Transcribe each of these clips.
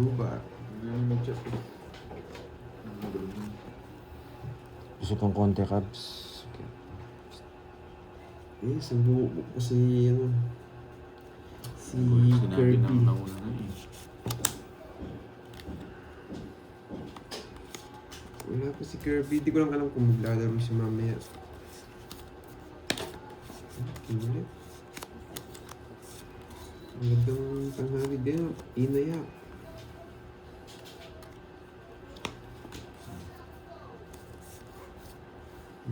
Ba? Gusto kong konti, Cubs. Okay. Eh, sabi ko si, si Sinabi Kirby. na nauna na eh. Wala pa si Kirby. Di ko lang alam kung maglalaro siya mamaya. Kinulit. Magandang tanghali din. Inaya.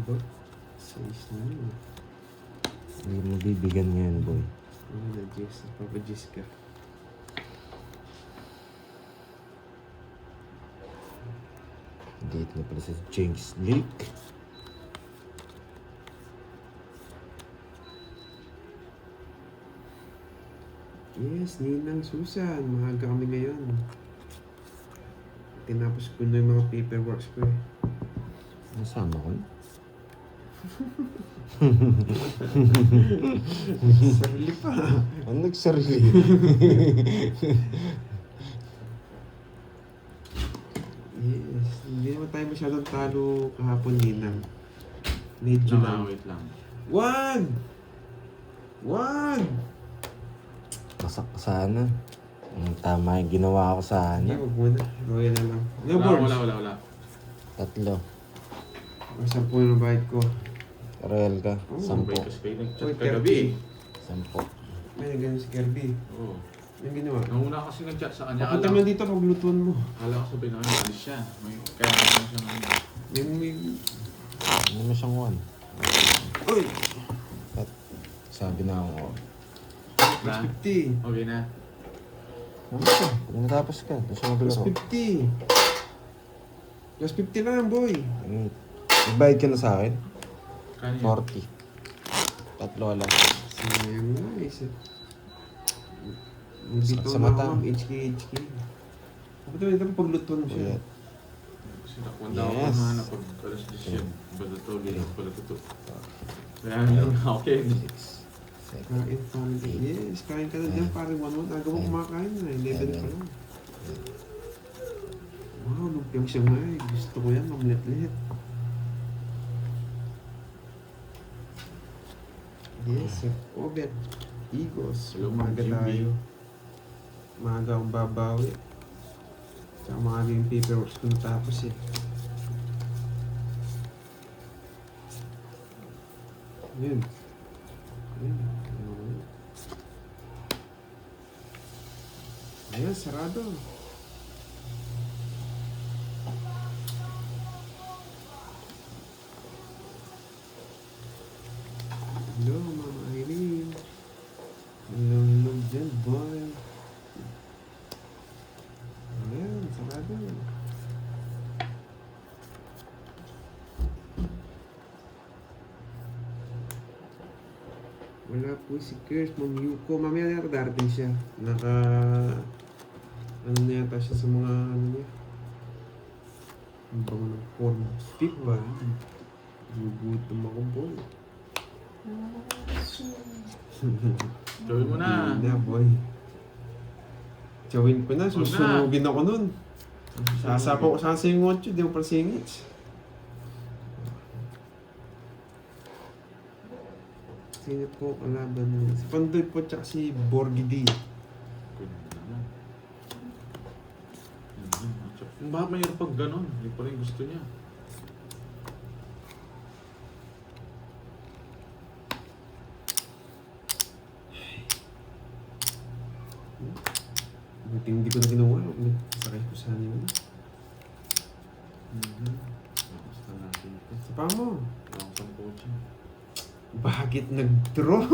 Ba? Size na yun. Hindi mo bibigyan ngayon, boy. Ano na, Jess? Papa Jess ka. Date na pala sa James Lake. Yes, Ninang Susan. Maaga kami ngayon. Tinapos ko na yung mga paperworks ko eh. Nasama ko. Sarili pa. Ano nagsarili? Yes. Hindi naman tayo masyadong talo kahapon, Ninang. Medyo lang. Wait lang. Wag! Wag! Masak ka sana. Tama yung ginawa ko sana. Hindi, wag muna. Royal na lang. No, Wala. Tatlo. O, 10 na bayad ko. Royal ka. Oh, 10. Sabay kasi kayo nag-chat Uy, kagabi eh. 10. May nagano si Kirby. Oo. Yung ginawa. Nauna kasi nag-chat sa kanya. Papunta mo dito paglutuan mo. Akala ko sabihin namin, alis siya. Kaya naman siya ngayon. May... Ano mo siyang 1? Uy! Sabi na ako. Plus Na? 50. Okay na. Ano ka? Pag natapos ka, gusto mo Plus maglaro. 50. Plus 50 lang, boy. Nagbayad ka na sa akin? Kanya. 40. Tatlo lang. Sayang nga eh. Dito Sa na mata. ako, HK. Kapag ito paglutuan mo siya. Ulit. Kasi nakwanda ako Yes. na pag alas 10 yan. Bala to, ganyan pala to. Kaya lang, okay. 6. Kain family. Yes, kain ka na dyan. Parang 1-1. Aga mo kumakain na. 11 pa lang. Wow, lumpiang siya nga eh. Gusto ko yan, mamlet-let. Yes, Obet. Igos. Hello, Ma'am Maaga Jimmy. tayo. Maaga akong babawi. Tsaka maaga yung paperworks ko natapos eh. Yun. Ayun. Ayan, sarado. Hello, Mama Irene. Hello dyan, boy. Ayan, sarado. Wala po si Kirst, Ma'am Yuko. Mamaya na darating siya. Ano na yata siya sa mga ano niya. Ang bango ng form. Fit ba? Gugutom ako, boy. Gawin mo na. Hindi na, boy. Chawin ko na. Susunugin ako nun. Sasapaw ko sa yung 8. Di mo pa singits. Sino po kalaban niya? Si Pandoy po tsaka si Borgidi. Bakit mayroon pag ganon? Hindi pa rin gusto niya. Buti hindi ko na kinuha. Sakay ko sa ano. Basta natin ito. Sa pa mo. Wala akong coaching. Bakit nag-draw?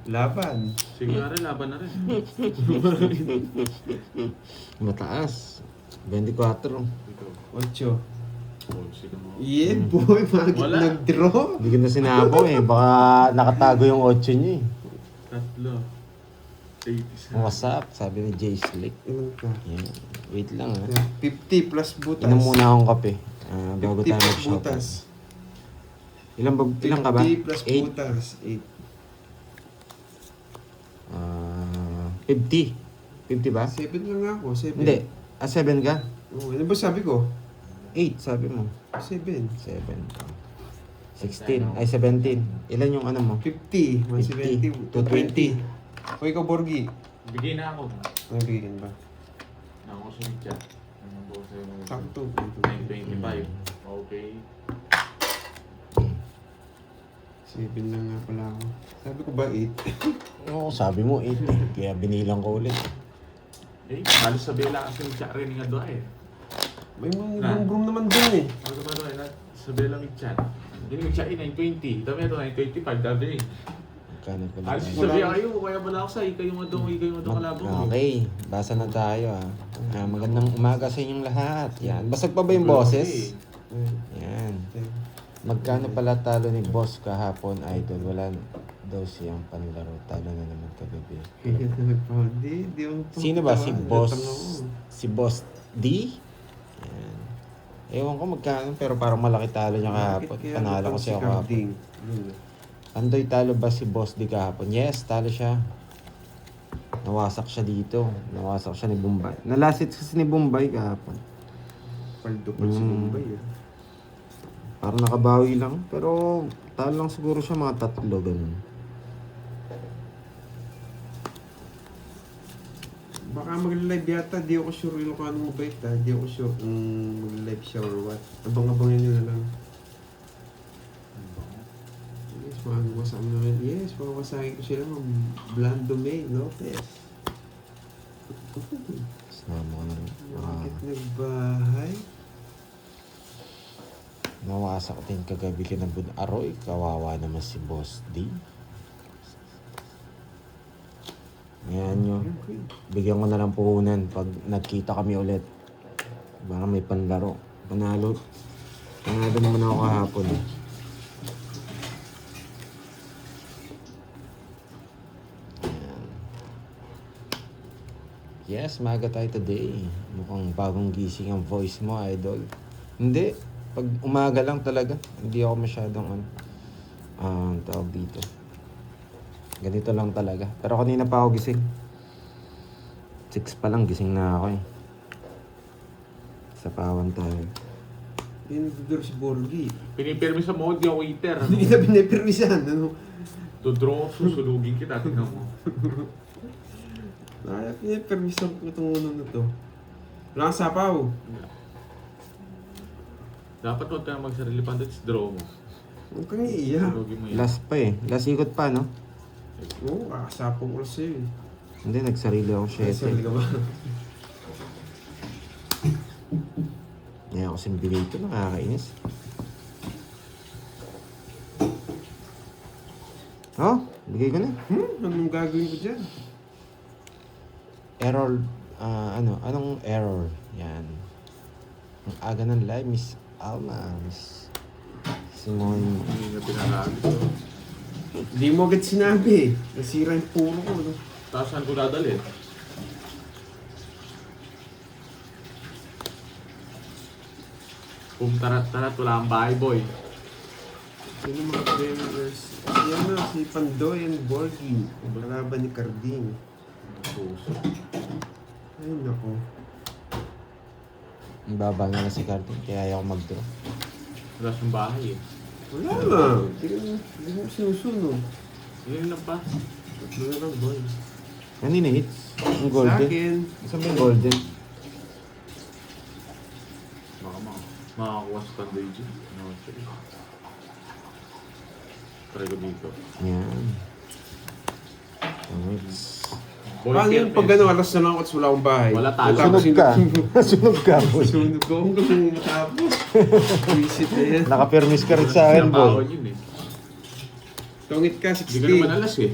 Laban. Sige nga rin, laban na rin. Mataas. 24. Ikaw. 8. Oh, sige mo. Yeah, boy. Bakit Wala. nag-draw? Hindi ko na sinabong eh. Baka nakatago yung 8 niya eh. Tatlo. 80 What's up? Sabi ni Jay Slick. Ilan ka? Yan. Wait lang ha. 50 plus butas. Inom muna akong kape. Bago 50 tayo plus mag-shop. butas. Ilang ka ba? 50 plus 8. butas. 8. 50. 50 ba? 7 lang nga ako, 7. Hindi. 7 ka? Oo, ano ba sabi ko? 8 sabi mo. 7. 7. 16. Ay, 17. Ilan yung ano mo? 50, 170, 220. O ikaw, Borgi. Bigay na ako. Ano bigyan ba? Ako sa chat. Ano po sa'yo? Sakto. 925. Okay. 7 lang nga pala ako. Sabi ko ba 8? Oo, sabi mo 8 eh. Kaya binilang ko ulit. Eh, halos sa bela kasi yung chat rin nga doon eh. May mga brum naman dun eh. Ano ba doon eh? Sa bela yung chat. Yung chat 920. Dami ito 925. Dami eh. Magkano pala Halos tayo? sabi kayo. Kaya pala ako sa ikaw yung kalabang. Okay, basa na tayo ah. Magandang umaga sa inyong lahat. Yan. Basag pa ba yung boses? Yan. Magkano pala talo ni boss kahapon, idol? Wala daw siyang panlaro. Talo na naman kagabi. Kaya na nagpahandi. Di ako Sino ba? Si boss? Natang ako. Si boss D? Yan. Ewan ko magkano, pero parang malaki talo niya kahapon. Bakit kaya Panalo natang kasi si ako kahapon. Carding? Yun. Andoy, talo ba si boss D kahapon? Yes, talo siya. Nawasak siya dito. Nawasak siya ni Bombay. Nalasit kasi ni Bombay kahapon. Paldo pa si Mumbai ah. Parang nakabawi lang. Pero talo lang siguro siya mga 3, ganun. Baka mag-live yata. Di ako sure yung kung anong mabait ha. Di ako sure kung mag-live siya or what. Abang-abangan nyo na lang. Yes, makakawasak naman. Yes, makakawasakin ko sila ng Blando May Lopez. Sinama ko na rin. Bakit nagbahay? Nawasak din kagabi kinabun. Aroy, kawawa naman si boss D. Ngayon nyo. Bigyan ko na lang puhunan pag nagkita kami ulit. Baka may panlaro. Panalo. Panalo naman ako kahapon. Ayan. Yes, maga tayo today. Mukhang bagong gising ang voice mo, idol. Hindi. Pag umaga lang talaga. Hindi ako masyadong tawag dito. Ganito lang talaga. Pero kanina pa ako gising. 6 pa lang, gising na ako eh. Sa pawan tayo. Pinagdodor si Borgi. Pinipirmi sa mode yung waiter. Hindi na pinipirmisan. Ano? Tudraw ko, susulugin kita. Tingnan mo. Kaya pinipirmisan ko itong ano na to. Wala kang sapaw. Dapat huwag ka na magsarili pa doon, draw mo. Huwag kang iiyak. Sulugin mo yan. Last pa eh. Last ikot pa, no? Oo, sapaw ko lang sa'yo. Hindi, nagsarili ako Ay, 7. sorry ka ba? Ngayon ako simbigay ito, nakakainis. Oh, bigay ko na. Anong gagawin ko dyan? Error, anong error? Yan. Ang aga ng live, Miss Alma, Miss Simon. Hindi na pinalabi ko. Hindi mo agad sinabi. Nasira yung puro ko. No? Tapos saan ko dadalhin? Tarat, wala ang bahay, boy. Sino mga trainers? Yan na, si Pandoy and Borgi. Ang kalaban ni Carding. Puso. Ay, nako. Ang baba na lang si Carton, kaya ayaw mag-draw. Wala siyang bahay eh. Wala na. Hindi mo sinusunod. Yun lang pa. Tatlo na lang, boy. Kanina hits? Yung Sa golden? akin. Saan ba yung golden? Baka makakuha sa Pandoy dyan. No, sorry. Try ko dito. Yan. Hits. Boy, Paano yun pag ano, alas na lang ako at wala akong bahay? Wala talo. Matapos Sunog ka. Sunog ka, boy. Sunog ko. Kung gusto mo matapos. Visit na yan. Naka-permis ka rin sa akin, boy. Sinabawan yun eh. Tungit ka, Hindi ka naman 60. alas eh.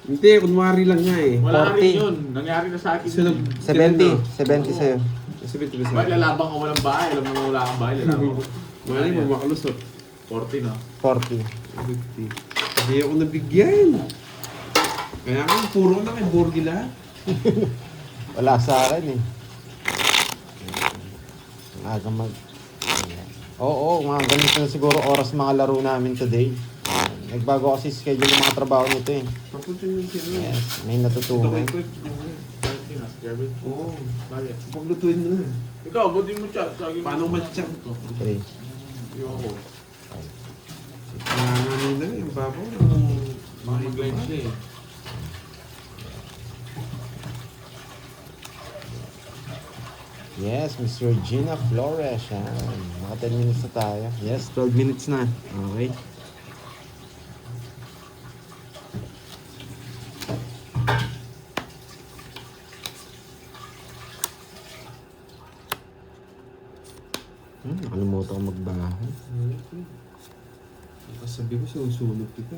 Hindi, kunwari lang nga eh. Wala 40. rin yun. Nangyari na sa akin. Sunog. 70. 70 sa'yo. Sabi ko ba Bakit sa lalabang ka walang bahay? Alam mo na wala kang bahay, lalabang ko. Mali mo, makalusot. 40 na. 40. 50. Hindi ako nabigyan. Kaya nga, puro ko na kay Borgi lahat. Wala sa akin eh. Ang aga mag... Oo, mga ganito na siguro oras mga laro namin today. Nagbago kasi schedule ng mga trabaho nito eh. Papunta nyo sila. Yes, may Ito natutunan. kay Quick. 40 na. Gavin. Oo. Bakit? Paglutuin mo na. Ikaw, buti mo chat. Paano ma-chat? 3, Yung ako. Nanganganin na yung babaw. Mga mag-live siya eh. Yes, Miss Regina Flores. Yan. Mga 10 minutes na tayo. Yes, 12 minutes na. Okay. Nakalimutan ko magbaho. Sabi ko, sinusunog kita.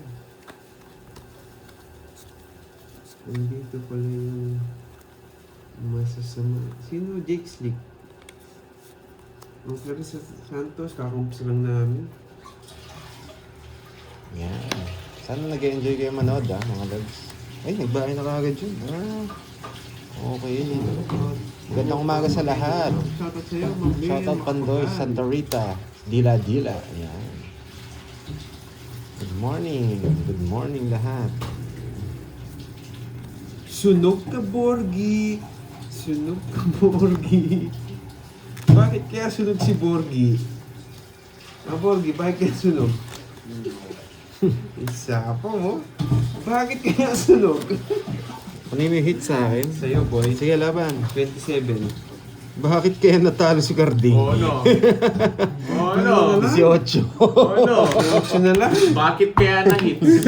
Nandito pala yung masasama. Sino? Jake Slick. Ang Clarissa Santos, kakumpis lang namin. Yan. Sana nag-enjoy kayo manood mga lods. Ay, nagbahay na kagad yun. Okay. Gandang umaga sa lahat. Shoutout sa'yo, Ma'am Mel. Shoutout Pandoy, Santa Rita, Dila Dila. Yan. Good morning. Good morning lahat. Sunog ka, Borgie. Sunog ka, Borgie. Bakit kaya sunog si Borgie? Borgie, bakit kaya sunog? Isa pa mo. Bakit kaya sunog? Ano yung hit sa akin? Sa'yo, boy. Sige, laban. 27. Bakit kaya natalo si Carding? Oo, no. Oo, no. 18. Oo, no. Option na lang. Bakit kaya na-hits?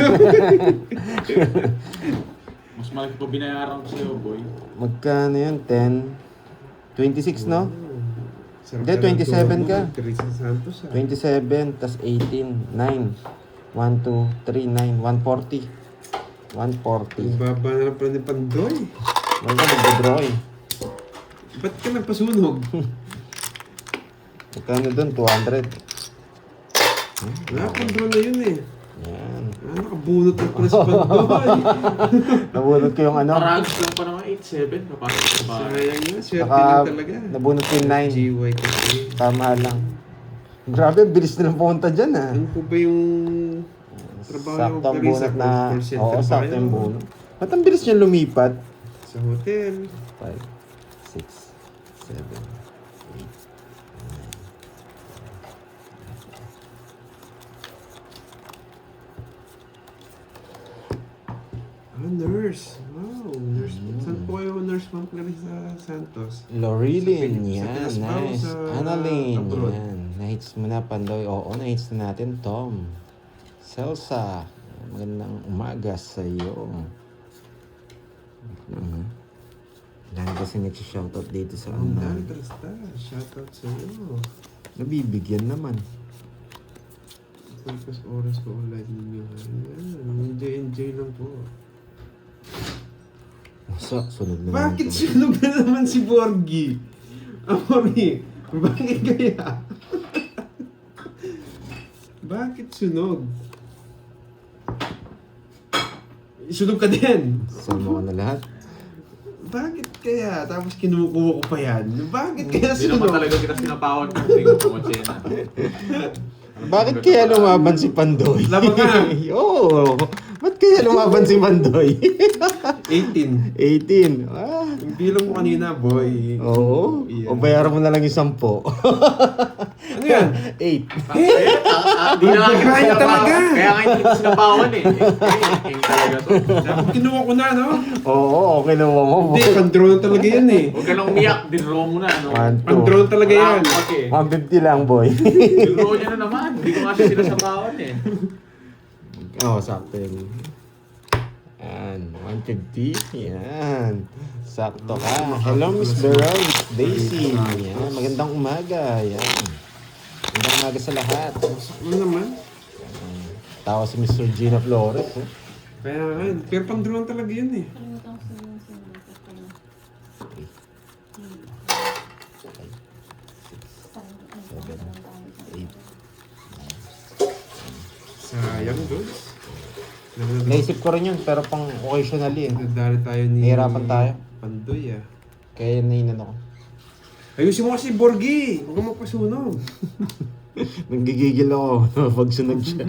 Mas malaki ko binayaran ko sa'yo, boy. Magkano yun? 10? 26, no? Sarap Hindi, ka 27 ng ka. tono, Teresa Santos, 27, tas 18, 9. 1, 2, 3, 9, 140. 140. Ang baba na lang pala ni Pandoy. Wala ka mag-draw eh. Ba't ka nagpasunog? Magkano dun? 200. Pandoy na yun eh. Yan. Nakabunot na pala si Pandoy. Nabunot ko yung ano. Parags lang pa naman 8-7. Napasok sa bahay. Sayang yun. Swerte Saka lang talaga. nabunot ko yung 9. GY kasi. Tama lang. Grabe, bilis na lang pumunta dyan Ano po ba yung trabaho Sakto ang Clarissa? bunot na. Call center Oo, ba sakto kayo? yung bunot. Ba't ang bilis niya lumipat? Sa hotel. 5, 6, 7, 8, 9. Nurse. Wow, nurse. Saan po kayo nurse, Ma'am Clarissa Santos? Lorilin, Sa yan, Pinas ba o nice. sa Annalyn, abroad? yan. Nahits mo na, Pandoy. Oo, nahits na natin, Tom. Celsa, magandang umaga sa iyo. Dahil kasi nag-shoutout dito sa Ang ano. dami Krista. Shoutout sa iyo. Nabibigyan naman. Pagkas oras ko ang live ninyo. Ayan, enjoy lang po. Sunog na Bakit naman. sunog na naman si Borgie? Amori, bakit kaya? Bakit sunog? Sunog ka din. Sama ko na lahat. Bakit kaya? Tapos kinukuha ko pa yan. Bakit kaya Hindi naman sunog? talaga kita sinapawan ko. Hindi ko pumatsena. Bakit kaya lumaban si Pandoy? Laban ka. Oo. Ba't kaya lumaban si Pandoy? 18. 18. Ah. Yung bilang mo kanina, boy. Oo. Yeah. O bayaran mo na lang yung 10. Ano yan? 8. Hindi na nga kita Kaya sinapawan. talaga. Kaya nga hindi kita sinapawan eh. King talaga to. Dapat kinuha ko na, no? Oo, okay na mo. Hindi, pan-drone talaga yan eh. Huwag ka nang umiyak. Dinro mo na. No? 1, 2. Pan-drone talaga yan. Okay. 150 lang, boy. Dinro niya na naman. Hindi ko nga siya sinasapawan eh. Oo, sakto yun. Yan, 150. Yan. Sakto ka. Hello, Miss Beryl. Daisy. Yan, magandang umaga. Yan. Magandang umaga sa lahat. Ano naman? Tawa si Miss Regina Flores. Eh. Kaya nga, pero pan-drone talaga yun eh. Sayang, Dodds. Naisip ko rin yun, pero pang occasionally eh. Nadali tayo ni... Nahihirapan tayo. Pandoy ah. Kaya yun na yun ako. Ayusin mo kasi, Borgie! Huwag kang magpasunog. Nanggigigil ako pag sunog siya.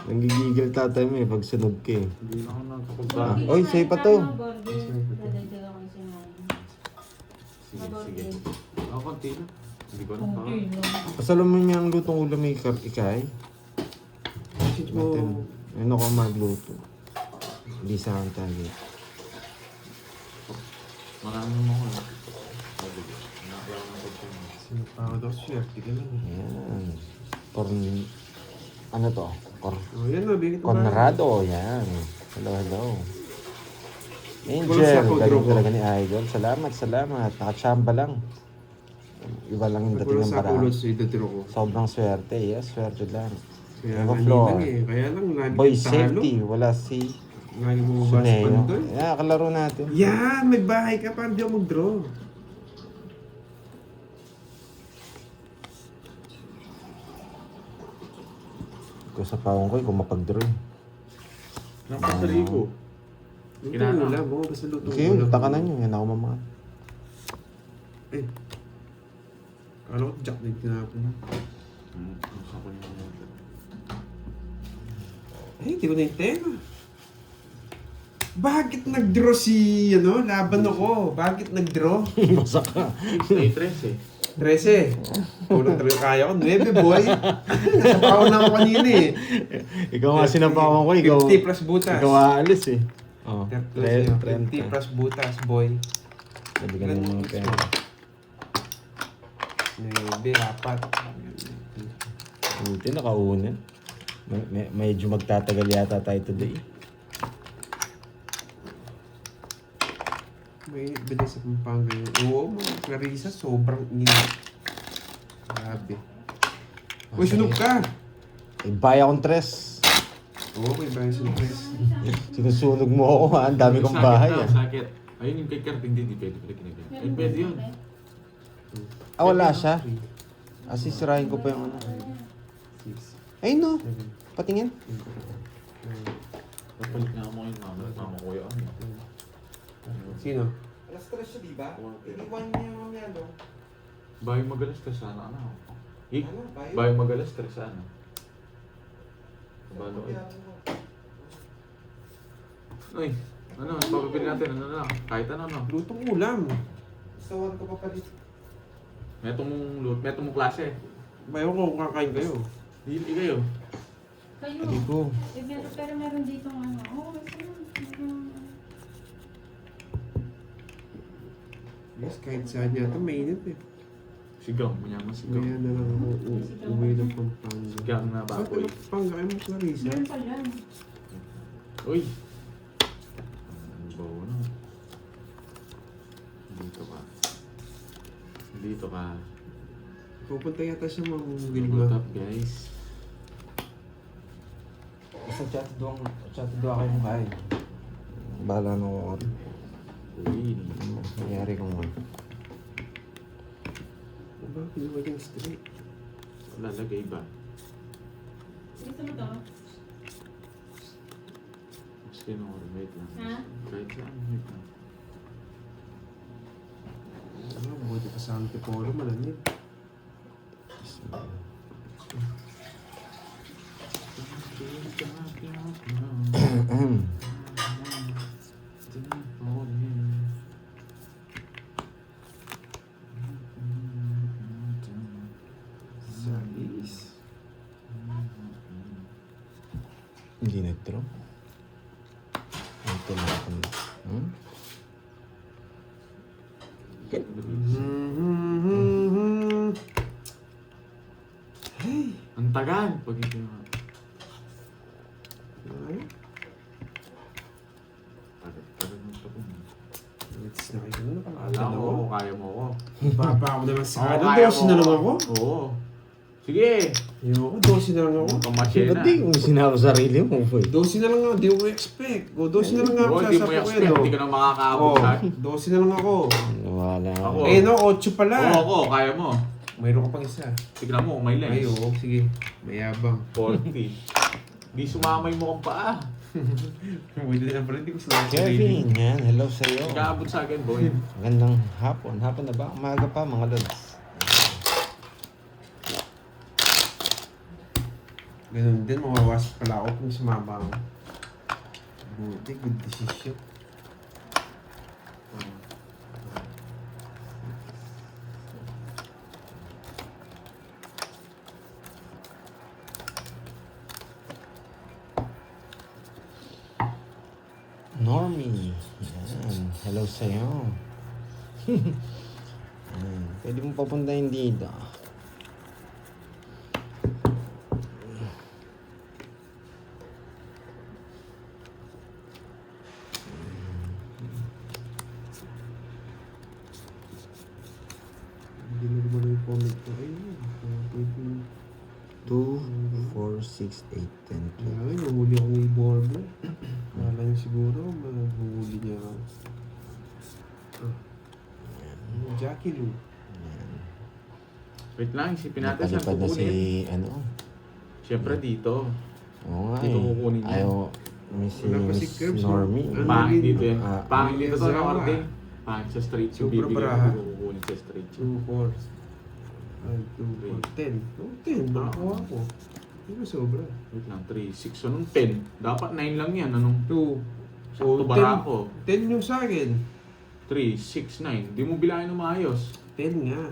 Nanggigigil tatay mo eh pag sunog ka eh. Hindi na ako nakakapagbahay. Oy, sa'yo pa to. Dadagdagan ko Sige. Ako, konti na. Hindi ko na pa. Pasalam mo niya ang lutong ulam may ikay. Message mo. Ano ko magluto? Hindi sa akin target. Maraming mo ko. Nakakalaw ng pagkain. Sino pa ako daw? Swerte ka lang. Yan. Ano to? Oh, yan o. Bigit mo ba? Conrado. Yan. Hello. Walang siya Angel. po, Galing Drogo. talaga ni Idol. Salamat. Nakachamba lang. Iba lang yung dating Nagkulang ng sa paraan. kulot sa idadro ko. Sobrang swerte. Yes, swerte lang. Kaya Eva nga Flor. lang eh. Kaya lang lagi Boy kang talo. safety. Wala si Lagi mo mabasa Suneo. pandoy. Yan, kalaro natin. Yan! May bahay ka para di ako mag-draw. Ikaw sa pawang ko, kung mapag-draw. Napasali ko. Luto Kinana. ulam mo. Basta luto Okay, takanan nyo. Yan ako mamahal. Eh. Kala ko jack din tinapon. Gusto ko yung mga. Eh, hindi ko na yung tema. Bakit nag-draw si, laban ako? Bakit nag-draw? Basa ka. 13 eh. 13. Kulang talaga kaya ko. 9, boy. Nasa pao na ako kanina eh. Ikaw nga sinapawan ko. Ikaw, 50 plus butas. ikaw aalis eh. Oh, 50 plus butas, boy. Pwede ka naman mga pera. 9, 4. Buti nakaunan. Medyo magtatagal yata tayo today. May bilis sa Pampanga yun. Oo, mga Clarissa, sobrang init. Grabe. Uy, sunog ka! Eh, baya akong tres. Oo, may bayan sa press. Sinusunog mo ako ha. Ang dami kong bahay ah. Sakit. Ayun yung kay Kurt, hindi pwede pala kinagyan. Eh, pwede yun. Ah, wala siya. Asisirahin ko pa yung ano. 6, Ay no, 7, patingin. 8, Napalit na ako ngayon, mama ko yun. 9. Sino? Alas tres siya diba? Iniwan niya yung ano. Bayo magalas ka sana, ano? Ano, bayo? Bayo magalas ka sana. Balo eh. Uy, ano, papabili natin, ano na, kahit ano, no? Lutong ulam. Sawan ko pa palit. Metong mong klase. Bayo ko kung kakain kayo. Hindi kayo. Kayo. Hindi ko. Pero meron dito ano. Oh, Yes, kahit saan yata mainit eh. Sigang, manyaman sigang. Kaya na lang ako umuwi ng Pampanga. Sigang na Saan ka baboy. ng Pampanga? Ay mo, Clarissa. meron pa yan. Uy! Ang bawo na. Dito ka. Dito ka. Pupunta yata siya Good manggiling up, guys. Basta chat doon kayo mo kain. Bahala na ako. Uy. Nangyari kong ano. Ba, kinuha yung straight. Lalagay ba? Gusto mo to? Mas kinuha. Wait lang. Ha? Kahit saan. Wait lang. Ano, buti pa sa Antipolo, malamig. Salis. Hindi nag-draw. Ito na ako. Hey! Ang tagal! Pag ito yung... Ay, Tagal ng tapon. it's na kayo. Alam ko, kaya mo ako. Baba ako naman sa Oo, ano. kaya 12 na lang ako. Oo. Sige! Ayoko, 12 na lang ako. Huwag kang masyena. Ba't di mo sinabi sarili mo, boy? 12 na lang ako, di ko expect. O, 12 na lang ako Oo, sa hindi mo sapo ko expect. yan. Hindi ka na makakaabot Oh, sa... 12 na lang ako. Wala Ako. Eh no, 8 pala. Oo, ako, kaya mo. Mayroon ka pang isa. Tignan mo, may lens. Ay, oo, sige. Mayabang. 40. Di sumamay mo kang paa. Pwede na pala, hindi ko sila Kevin, yan. Hello sa'yo. Nagkaabot sa akin, boy. Magandang hapon. Hapon na ba? Umaga pa, mga lods. Ganun din, mawawas pala ako kung sumama ako. Buti, good decision. Yan. Hello sa'yo. Yan. Pwede mo papuntahin dito. Hindi na naman yung comment ko. Ayun. 2, 4, 6, 8, 10, 12. Ay, nahuli akong i-border. Kala niya siguro, mahuhuli niya ako. Jackie Lou. Wait lang, isipin natin saan Napalipad na kukunin. si, ano, Siyempre dito. oo nga Dito eh. kukunin yan. Ayaw, may si Wala pa si Miss Curbs, Normie. no? Pangit dito yan. Ah, Pangit dito to, Zawa. Norte. Pangit sa straight. Yung Sobra bibigyan braha. ko kukunin sa straight. 2, 4, 5, 2, 4, 10. Oh, 10. Nakakuha ko. Hindi ba sobra? Wait lang, 3, 6. So, nung 10. Dapat 9 lang yan. Anong 2. sakto bara ko? 10 yung sa akin. 3, 6, 9. Di mo bilangin ng maayos. 10 nga.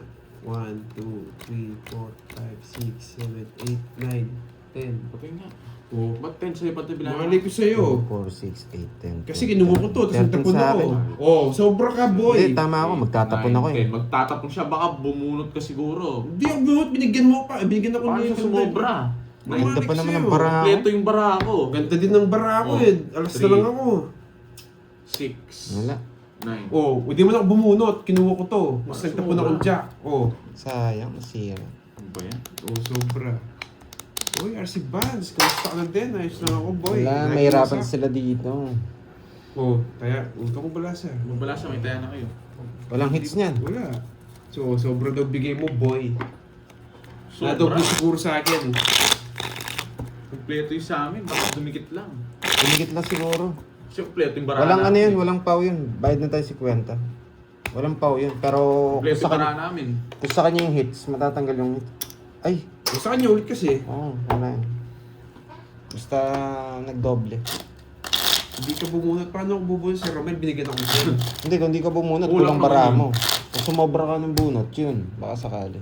1, 2, 3, 4, 5, 6, 7, 8, 9, 10. Patay nga. Oh, ba't 10 sa'yo pati bilangin? Mali ko sa'yo. 4, 6, 8, 10. Kasi kinuha ko to, tapos 13 nagtapon sa ako. akin. Oh, sobra ka, boy. Hindi, tama ako. Magtatapon ako eh. 10. Magtatapon siya, baka bumunot ka siguro. Hindi ako bunot, binigyan mo pa. Binigyan ako Paano ni siya sumobra? Maganda pa naman ang sa'yo. bara ako. Kompleto yung bara ko. Ganda din ng bara ko Oh, eh. Alas na 3. lang ako. 6, Wala. 9. Oh, hindi mo na ako bumunot. Kinuha ko to. Mas Para nagtapon sobra. akong jack. Oh. Sayang, nasira. Ano ba yan? Oh, sobra. Uy, RC Bands. Kamusta ka na din? Ayos lang ako, boy. Wala, Like mahirapan mo sa- sila dito. Oh, kaya, uto ko balasa. Magbala siya, may taya na kayo. Walang hits niyan. Wala. So, sobra daw bigay mo, boy. Sobra. Nadoble siguro sa akin. Kompleto yung sa amin, baka dumikit lang. Dumikit lang siguro. Kasi kompleto yung bara Walang ano namin. yun, walang pau yun. Bayad na tayo 50. Walang pau yun. Pero kung Kompleto sa, yung bara kanya, namin. kung sa kanya yung hits, matatanggal yung hits. Ay, Sa kanya ulit kasi. oo, wala yun. Basta nagdoble. Hindi ka bumunot. Paano ako bubunot sa Romel? Binigyan ako sa'yo. Hindi, kung di ka bumunot, Kulang kulang bara naman yun. mo. Kung sumobra ka ng bunot, yun. Baka sakali.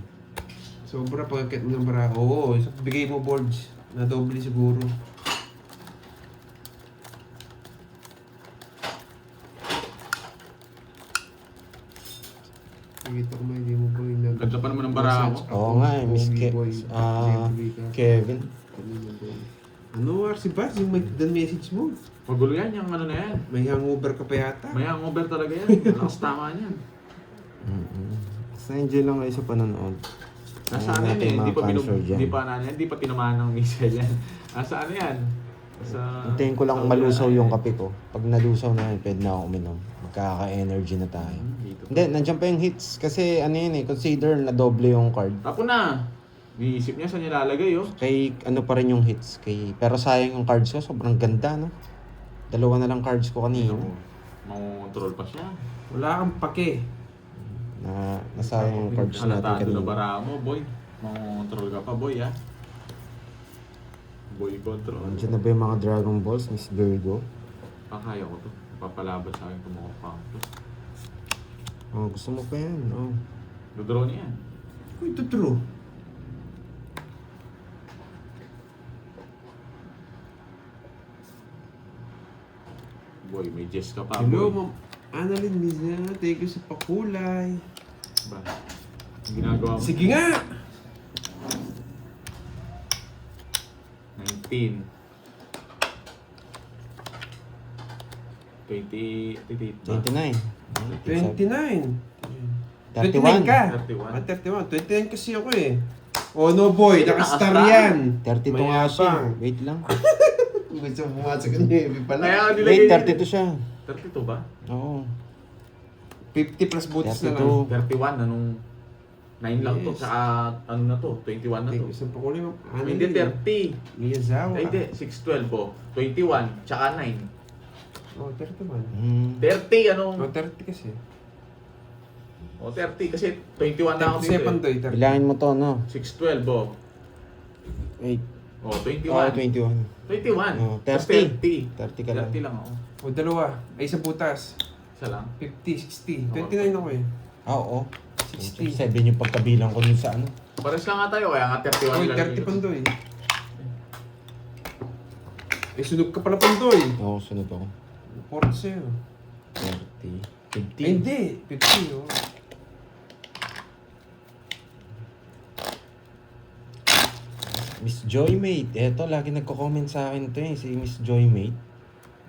Sobra pagkakit mo ng bara. Oo, so bigay mo boards. Nadoble siguro. Nakita ko hindi mo boy nag... Ganda pa naman ang bara ko. Oo nga eh, Miss Kevin. Ano, RC Bas? Yung may dan message mo? Magulo yan, yung ano na yan. May hangover ka pa yata? May hangover talaga yan. Lakas tama niyan. Basta enjoy lang kayo sa panonood. Nasa Ayaw ano yan natin eh, hindi pa, mga cancer dyan. hindi pa tinamaan ng missile yan. Nasa ano yan? Sa... Hintayin ko lang malusaw yung kape ko. Pag nalusaw na yun, pwede na ako uminom. Magkaka-energy na tayo. Dito. Hindi, nandiyan pa yung hits. Kasi ano yun eh, consider na doble yung card. Tapo na. Niisip niya saan niya lalagay oh. Kay ano pa rin yung hits. Pero sayang yung cards ko, sobrang ganda no. Dalawa na lang cards ko kanina. Makontrol pa siya. Wala kang pake. Nasayang yung cards natin Halatado na kanina. bara mo, boy. Makontrol ka pa, boy, ha? Boy control. Nandiyan na ba yung mga Dragon Balls, Miss Virgo? Pakaya ko to. Papalaban sa akin kung makapang to. Oh, gusto mo pa yan. Oh. Dodraw niya yan. Uy, ito true. Boy, may Jess ka pa, Hello, boy. Ma'am Annalyn Miza. Thank you sa pakulay. Ba? Ang ginagawa mo? Sige nga! 19. 20, 29. 29. 31. ka. 31. 31. 29 kasi ako eh. Oh no boy, nakastar yan. 32 nga siya. Mayabang. Wait lang. Gusto mo pumasok ng heavy pala. Kaya nga Wait, nilagay 32 siya. 32 ba? Oo. 50 plus butis na lang. 32. 31, anong 9 lang to, Yes. tsaka ano na to, 21 na Thank to. you sa pakulay, Ma'am Annalyn. Hindi, 30. Miyazawa. Ay, hindi, 612 po. 21, tsaka 9. Oh, 31. 30, anong... Oh, 30 kasi. O, 30, kasi 21 na ako dito 37 to eh. eh. 30. Bilangin mo to, no? 612, oh. Wait. O, Oh, 21. 21. 21. Oh, Tapos 30. 30 ka lang. 30 lang ako. O, dalawa. Ay, isang butas. Isa lang. 50, 60. 29 ako eh. Ah, oo. 60. 7 yung pagkabilang ko dun sa ano. Pares lang nga tayo, kaya nga 31 Oy, lang. 30 pandoy. Eh, sunog ka pala pandoy. Oo, sunod ako. 40 sa'yo. 30. 50. Ay, hindi. 50, oh. Miss Joymate. Eto, lagi nagko-comment sa akin to eh. Si Miss Joymate.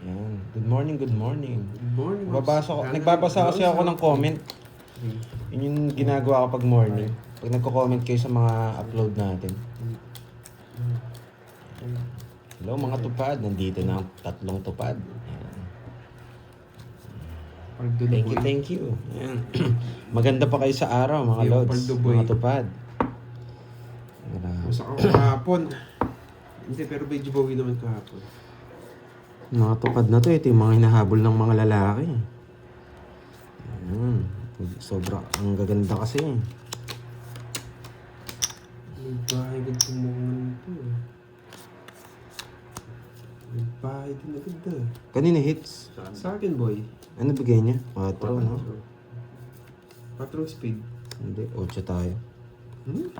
Yan. Good morning, good morning. Good morning. Nagbabasa kasi ako ng comment. Yun yung ginagawa ko pag morning. Pag nagko-comment kayo sa mga upload natin. Hello mga tupad. Nandito na ang 3 tupad. Yan. Thank you. Yan. Maganda pa kayo sa araw mga Yung lods. Paldo Boy. Mga tupad. Grabe. Masak ako kahapon. Hindi, pero medyo bawi naman kahapon. Mga tupad na to, ito yung mga hinahabol ng mga lalaki. Ayan. Sobra, ang gaganda kasi. May bahay din tumukungan nito eh. May bahay din agad eh. Kanina hits. Sa akin, boy. Ano bigay niya? 4, no? 4 speed. Hindi, 8 tayo. Hmm?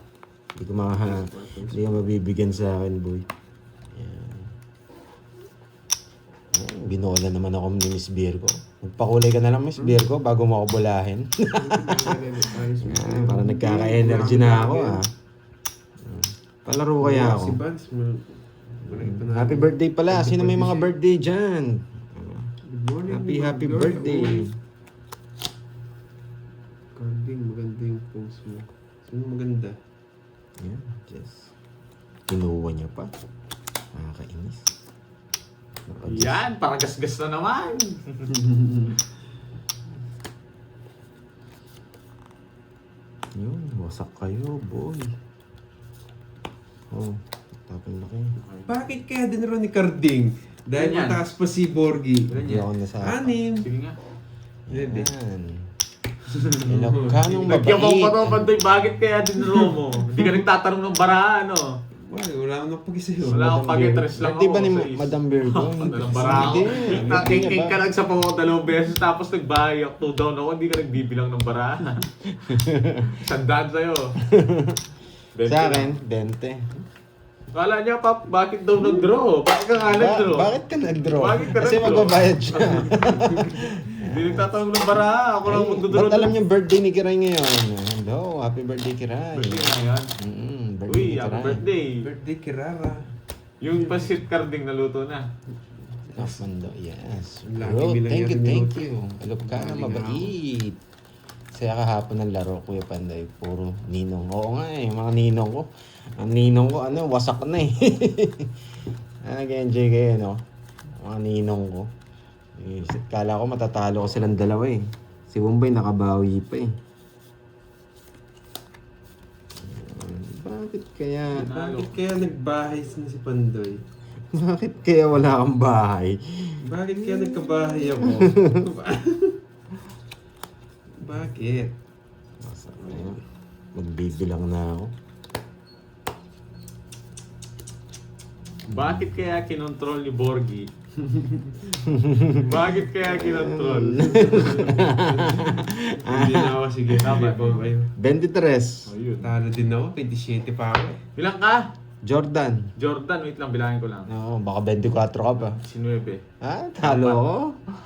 Hindi ko hindi ka mabibigyan sa akin, boy. Ayan. Ayan, binola naman ako ni Miss Virgo. Magpakulay ka na lang, Miss Virgo, bago mo ako bulahin. Ayan, para nagkaka-energy na ako, ah. Palaro kaya Si ako. Vance, Happy birthday pala. Sino may mga birthday dyan? Good morning. Happy birthday. Carding, maganda yung post mo. Sino maganda? Yan, just kinuha niya pa. Nakakainis. Yan, parang gasgas na naman. Yun, wasak kayo, boy. Oh, tapon na kayo. Bakit kaya dinaro ni Carding? Dahil Ganyan. mataas pa si Borgie. Hindi ako nasa... 6. Sige nga. Hindi. Yan. Ilokkanong Nagyabang pa mabait. to, Pandoy. Bakit kaya dinro mo? Hindi ka nagtatanong ng baraan, no? Wala akong napag sa'yo. Wala akong pag-interest lang Birthday ako. ba ni sa is- Madam Virgo? Ng baraan ako. Hindi. Nakiking ka lang sa pamong 2 beses tapos nagbahay ako 2 down ako, hindi ka nagbibilang ng baraan. Sandaan sa'yo. Sa akin, 20. Kala niya, Pap, bakit daw nag-draw? Bakit ka nga nag-draw? Bakit ka nag-draw? Bakit ka Kasi nag-draw? magbabayad siya. Hindi nagtatanong ng baraan. Ako lang magdodraw. Ba't alam niyo birthday ni Kiray ngayon? Hello, happy birthday Kiray. Birthday nga yan. Birthday Uy, ni happy Kiray. birthday. Birthday Kirara. Yung pasit carding naluto na. Mando, yes. Lucky Bro, me lang thank yan, you. minuto. Alok ka na, Galing mabait. Saya kahapon ng laro, Kuya Panday. Puro ninong. Oo nga eh, mga ninong ko. Ang ninong ko, wasak na eh. Nag-enjoy kayo, no? Mga ninong ko. Kala ko matatalo ko silang dalawa eh. Si Bombay nakabawi pa eh. Bakit kaya? Bakit kaya nagbahay na si Pandoy? Bakit kaya wala kang bahay? Bakit kaya nagkabahay ako? Bakit? Ayun, magbibilang na ako. Bakit kaya kinontrol ni Borgie? Bakit kaya kinontrol? Hindi na ako. Sige, Tama. po kayo. 23. Ayun. Talo din ako. 27 pa ako. Bilang ka? Jordan. Jordan, wait lang, bilangin ko lang. Oo, baka 24 ka pa. 19. Ah, talo ko?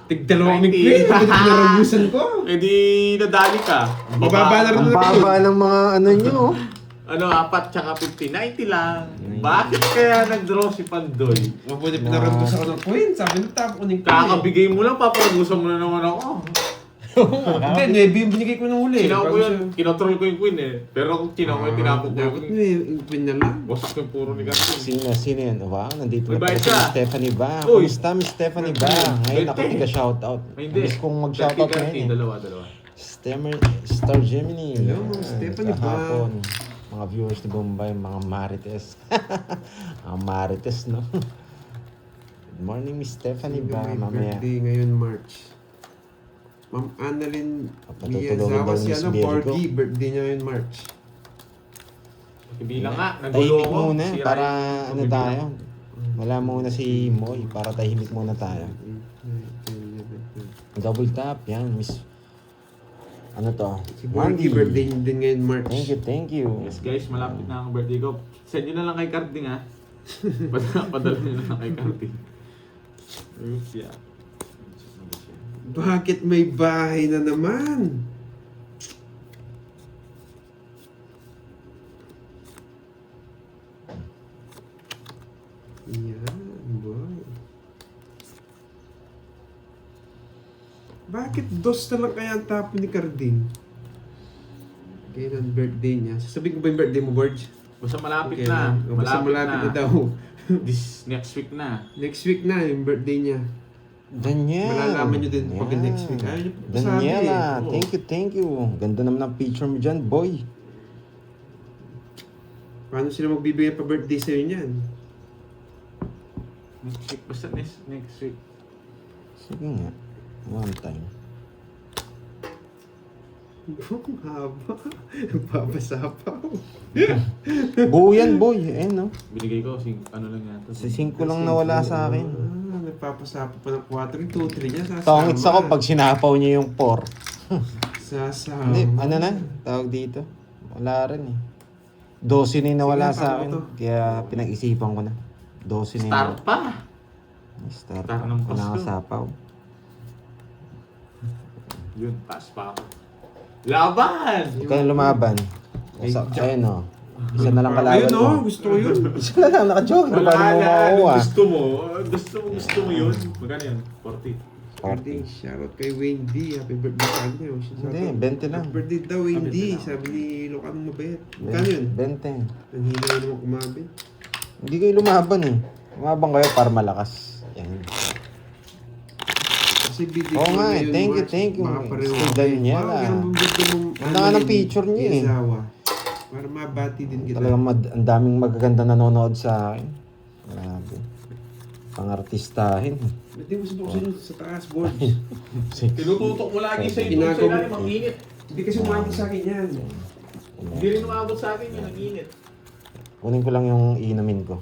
Tig-dalawang 90. migwin. Pinaragusan ko. Eh di nadali ka. Mababa na rin. Ang baba ng mga ano nyo. Ano, 4 tsaka 50. 90 lang. Bakit kaya nag-draw si Pandoy? Mabuti pinaragos ako ng coin. Sabi na tapo ko ng coin. Kakabigay mo lang, paparagusan mo na naman ako. Hindi, 9 yung binigay ko ng huli. Sinaw ko Bago yun, siya- kinotrol ko yung queen eh. Pero kung sinaw ko yung tinapon ko yung Dapat queen, may queen na lang. wasak yung puro ni Garcin. Sino yan? Wow, nandito Uy, na pala bayad si ka. Stephanie Ba. Uy. Kumusta, Miss Stephanie Ba? Ngayon ako 20. tiga-shoutout. Ay, hindi. Miss kong mag-shoutout Garcin, ngayon eh. dalawa. Star Gemini. Hello, mga Stephanie Ba. Kahapon. Mga viewers ni Bombay, mga Marites. Mga Marites, no? Good morning, Miss Stephanie Sino Ba. may Mamaya. birthday ngayon, March. Ma'am Annalyn Papatutulungin Miyazawa daw si ni Miss ano, Virgo. Borgie. Birthday niya ngayon, March. Bilang nga, nagulo Tahimik ko. muna Si para Ryan, ano tumibilang. tayo. Wala muna si Moy para tahimik muna tayo. 8, 9, 10, 11, 12. Double tap, yan, Miss. Ano to? Si Borgie, birthday niya din ngayon, March. Thank you. Yes guys, malapit na ang birthday ko. Send nyo na lang kay Carding ha. Padala nyo na lang kay Carding. Oops, yeah. Bakit may bahay na naman? Yan, boy. Bakit dos na lang kaya ang tapo ni Carding? Kaya ng birthday niya. Sasabihin ko ba yung birthday mo, Borge? Basta malapit Okay na. lang. O, basta malapit na daw. This next week na. Next week na yung birthday niya. Daniel. Malalaman nyo din pag next week. Ayaw niyo pa sabi Daniela, Oo. thank you. Ganda naman ang picture mo dyan, boy. Paano sila magbibigay pa birthday sa'yo niyan? Next week. Basta next week. Sige nga. One time. Ang haba. Papasapaw. Buo yan, boy. Eh, no? Binigay ko, ano lang yata. Sa 5 lang nawala sa akin. Nagpapasapaw pa ng 4. Yung 2, 3 niya. Sasama. Tongits ako pag sinapaw niya yung 4. Sasama. Hindi, ano na? Tawag dito. Wala rin eh. 12 na yung nawala Sige, sa paano akin. to? Kaya pinag-isipan ko na. 12 na Star yung... pa! Star Star pa. ng Pasko. Pinakasapaw. Yun, taas pa ako. Laban! Huwag ka na lumaban. Ayun o. Isa na lang kalaban Ayun mo. o, gusto ko yun. Isa na lang, naka-joke. Wala Paano mo na, makuha? gusto mo. Gusto mo yun. Magkano yun? 40. Carding, shoutout kay Wayne D. Happy birthday sa kanya. Hindi, 20 lang. Happy birthday daw, Wayne D. 20 lang. Sabi ni Lucan Mabet. Magkano yun? 20. Ang hina yun naman kumabit. Hindi kayo lumaban eh. Lumaban kayo para malakas. Yan. Kasi video Oo ko nga eh. ngayon, Thank you, March, thank you. baka pareho Steve ako. Daniela. Wow, ganun bang birthday mo? Ganda nga ng picture niya eh. Izawa. Para mabati din kita. Talagang ang daming magaganda nanonood sa akin. Grabe. Pang-artistahin. Hindi mo subuksan yun sa taas, board. Tinututok mo lagi sa ito. Sa Ginagawa- ilalim, ang init. Hindi kasi umabot sa akin yan. Hindi rin umabot sa akin yun, ang init. Kunin ko lang yung inumin ko.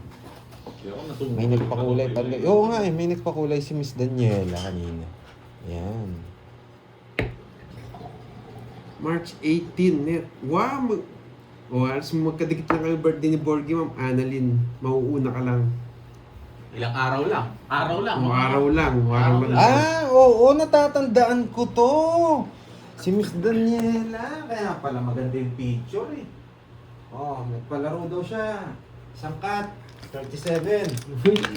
Kaya ako natulog. May nagpakulay pala. Oo nga eh, may nagpakulay si Miss Daniela kanina. Yan. March 18, net. Wow! Alas mo magkadikit lang kayo birthday ni Borgie, Ma'am Annalyn. Mauuna ka lang. Ilang araw lang. Araw lang. O araw lang. Araw lang. Oo, natatandaan ko to. Si Miss Daniela. Kaya pala maganda yung picture eh. Oh, nagpalaro daw siya. Isang cut. 37.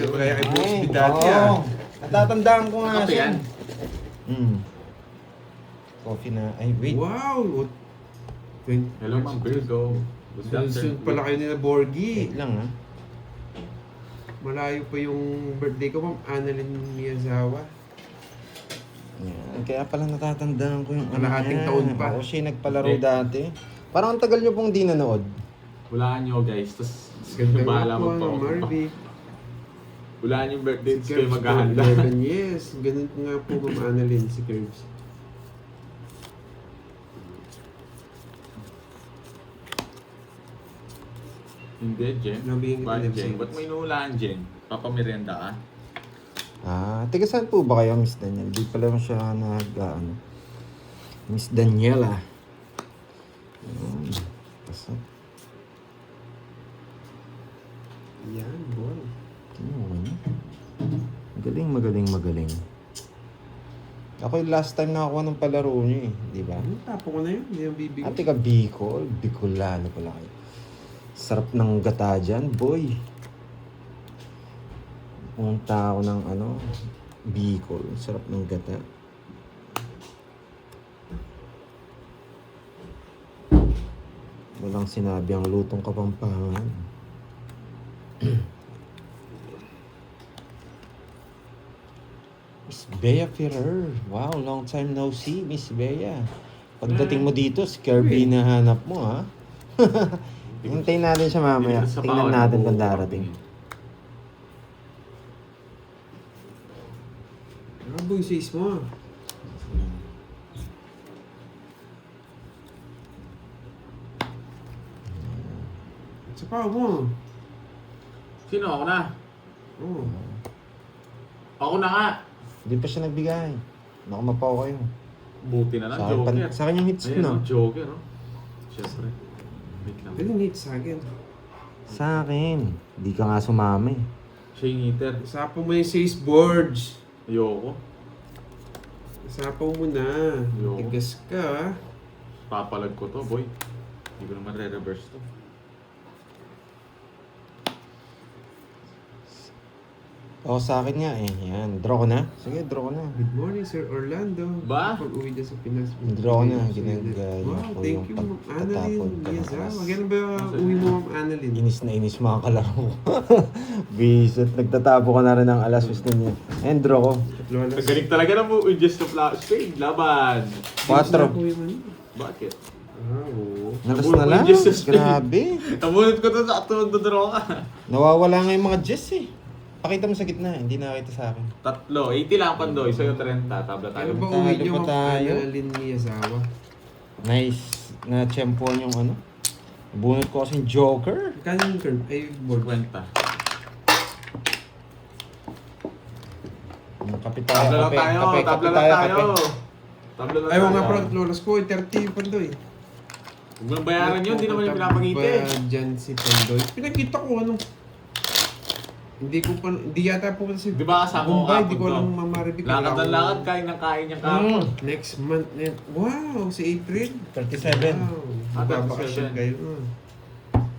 Kaya kay Boss Ay, Bidati oo. Natatandaan ko nga Kape siya. yan. Coffee na. Ay, wait. Wow! Hello, Ma'am Virgo. Good afternoon. Sunod pala kayo nila Borgie. Wait lang ha. Malayo pa yung birthday ko, Ma'am Annalyn Miyazawa. Yan. Kaya pala natatandaan ko yung Kalahating niya. taon pa. Oo, siya nagpalaro Hindi. dati. Parang ang tagal nyo pong di nanood. Hulaan nyo, guys. Tapos kayo bahala magpa. Marvick. Hulaan yung birthday. Tapos Si kayo Curbs maghahanda. 11, yes. Ganun nga po, Ma'am Annalyn, si Curbs. Hindi, Jen. Nabigyan kita Ba't ng Jen? seconds. Ba't may inuulaan, Jen? Papamerienda ka? Taga saan po ba kayo, Miss Daniela? Di pala mo siya ano. Miss Daniela. Pasok. Yan, boy. Magaling. Ako yung last time nakakuha ng palaro niyo eh. Di ba? Ano, tapo ko na yun. Hindi yung bibig. Ate ka Bicol. Bicolano pala kayo. Sarap ng gata dyan, boy. Punta ako ng Bicol. Sarap ng gata. Walang sinabi ang lutong Kapampangan. Miss Bea Ferrer. Wow, long time no see, Miss Bea. Pagdating mo dito, si Kirby na hanap mo, ha? Hintayin natin siya mamaya. Sa Tingnan bawal, natin kung buo- darating. Ano ba yung size mo? Sa pao mo. Sino? Ako na. Oo. Ako na nga. Hindi pa siya nagbigay. Nakamapaw kayo. Buti na lang, Sa akin, Joker. sa akin yung hits Ayun, no? Joker, no? Siyempre. Wait lang. Dali need sa akin. Sa akin. Hindi ka nga sumama eh. Siya yung hitter. Usapan mo yung size boards. Ayoko. Sapaw mo na. Yo. Tigas ka. Papalag ko to, boy. Hindi ko naman re-reverse to. O, sa akin nga eh. Yan. Draw ko na. Sige, draw ko na. Good morning, Sir Orlando. Ba? Pag uwi dyan sa Pinas. Draw ko na. Ginagaya Wow, ko thank yung you, Ma'am pagtatapon Annalyn. ka ng Yes, alas. Maganda ba uwi mo, Ma'am Annalyn? Inis na inis mga kalaro ko. Bisit. Nagtatapo ka na rin ng alas. Gusto niya. And draw ko. Lola. Nagaling talaga na mo just to spade. Laban. 4. Bakit? Ah, oo. Nalas Nabulol na ko lang. yung Diyos sa spade. Grabe. Nabunot ko to sa atong dodraw ka. Nawawala nga yung mga Jess eh. Pakita mo sa gitna. Hindi nakita sa akin. 3. 80 lang pandoy. Sa'yo 30. Tabla tayo. Ano ba Talo uwi pa niyo, Ma'am tayo. Annalyn Miyazawa? Nice. Na-champuan yung ano. Bunot ko kasing Joker. Kano yung turn? Ay, board. 50. Kape tayo. Tabla lang Kape. tayo. Kape. Tabla Kape lang tayo. tayo. Kape. Tabla lang Ayaw tayo. nga pala, lolas ko, 30 yung Pandoy. Huwag mo nang bayaran yun. Hindi naman yung pinapagitin. Ba dyan si Pandoy? Pinakita ko ano. Hindi yata po kasi Di ba kasama ko Bombay, di ko kapag alam to? mamaribig. Lakad ng lakad. Kain ng kain niyang kapon. Next month na yan. Wow, si April. 37. Wow, magbabakasyon 37. kayo.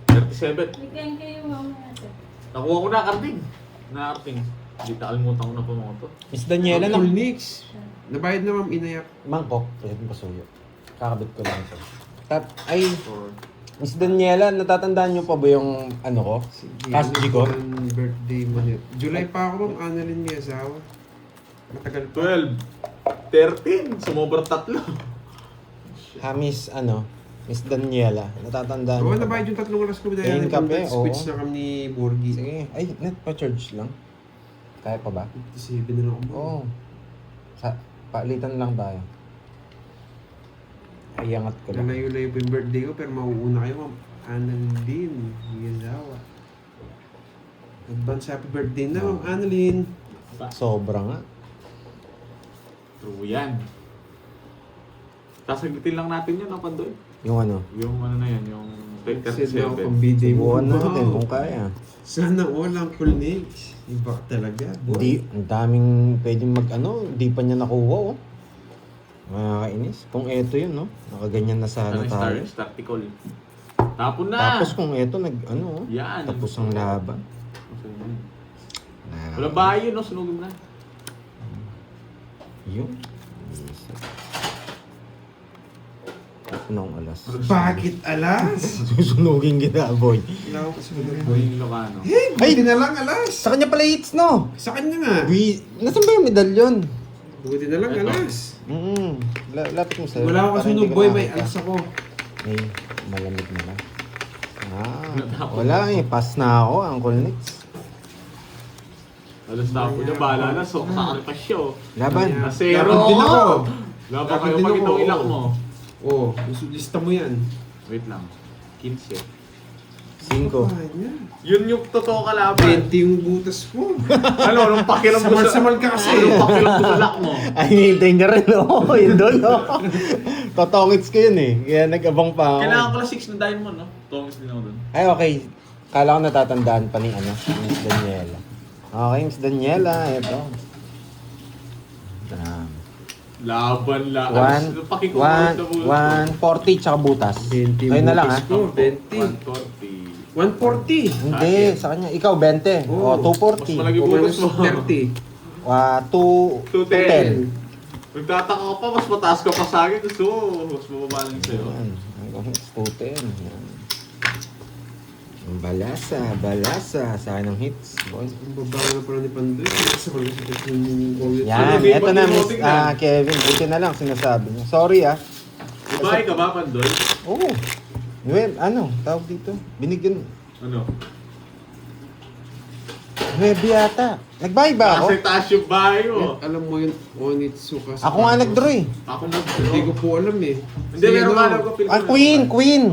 37. Bigyan kayo mamaya. Nakuha ko na karting. Na-karting. Hindi nakalimutan ko na po mga to. Miss Daniela na. Cool mix. Nabayad na, Ma'am Inayak. Mangkok. Pwede mo pasuyo. Kakabit ko lang ito. Ay, Or, Miss Daniela, natatandaan niyo pa ba yung ano ko? Sige, Past G ko? ang birthday mo niya. July pa ako, Ma'am Annalyn Miyazawa. Matagal pa. 12. 13. Sumobra 3. Ha, Miss, ano? Miss Daniela, natatandaan Oo, niyo pa ba? nabayad yung 3 oras ko. Ayun, Dahil kape, switch oo. na kami ni Borgie. Sige. Ay, net pa charge lang. Kaya pa ba? 57 na lang ako. Oo. Paalitan lang tayo. Ay, angat ko lang. Lalayo-layo po yung birthday ko, pero mauuna kayo, Ma'am Annalyn Miyazawa. Advance happy birthday na, Ma'am Annalyn. Sobra nga. True yan. Sasagutin lang natin yun, Pandoy. Yung ano? Yung ano na yan, yung Send mo ako 37. pang birthday mo. Subukan natin Wow. kung kaya. Sana walang full mix. Iba talaga, boy. Hindi, ang daming pwedeng mag ano, hindi pa niya nakuha oh. Makakainis. Kung eto yun, no? Nakaganyan na sana Ano tayo. startical. Tapon na! Tapos kung eto, ano, oh, Yan. tapos ang laban. Walang bahay yun, no? Sunugin na. Yun. Ako na ang alas. Bakit alas? Susunugin kita, boy. Wala ako kasi Yung Ilocano. Eh, buti na lang alas. Sa kanya pala hits, no? Sa kanya nga. Nasaan ba yung medalyon? Buti na lang Ito. alas. Lapit mo sa'yo. Wala ako para kasunog, hindi ka boy. May nakakita. alas ako. May malamig na lang. Wala eh. Pass na ako, Uncle Nix. Alas na po niya, bahala na. So, sacrifice siya, oh. Laban. Ayan. Nasero Laban din ako. Laban Laban kayo din pag ako, itong ilak oo. mo. Oo, lista mo yan. Wait lang. 15. 5. Ah, yan. Yun yung totoo kalaban. 20 yung butas mo. Ano, nung pakiram mo sa... Samal-samal ka kasi. Anong pakiram mo sa lock mo? Ay, hinihintay niya rin, no? Yun doon, no? Totongits ko yun eh. Kaya nag-abang pa ako. Kailangan ko lang 6 na diamond, no? Tongis din ako dun. Ay, okay. Kala ko natatandaan pa ni, Miss Daniela. Okay, Miss Daniela. Ito. Laban lang. 140 tsaka butas. 20 Ayun na lang, ha? butas ko, 20. 140. 140. Hindi, sa kanya. Ikaw, 20. Oo. O, Mas 240. malaki O butas minus mo. 30. 210. Nagtataka ka pa, mas mataas ka pa sa akin. Gusto mo, mas mababa lang sa'yo. Yan. Hanggang 210. Yan. Balasa. Sa akin ng hits. Boy. Ang babago na pala ni Pandoy. Samal kasi kasi yung COVID. Yan, Sabi, eto ba't na, di mo Miss tingnan? Kevin. Buti na lang sinasabi niya. Sorry, Babae ka ba, Pandoy? Oo. Well, tawag dito? Binigyan. Ano? 9 yata. Nagbayad ba ako? Kasi taas yung bahay mo. Alam mo yun, Onitsuka. Ako nga nag-draw eh. Ako Hindi ko po alam eh. Hindi, meron ka lang ko. Queen! Oh, Queen.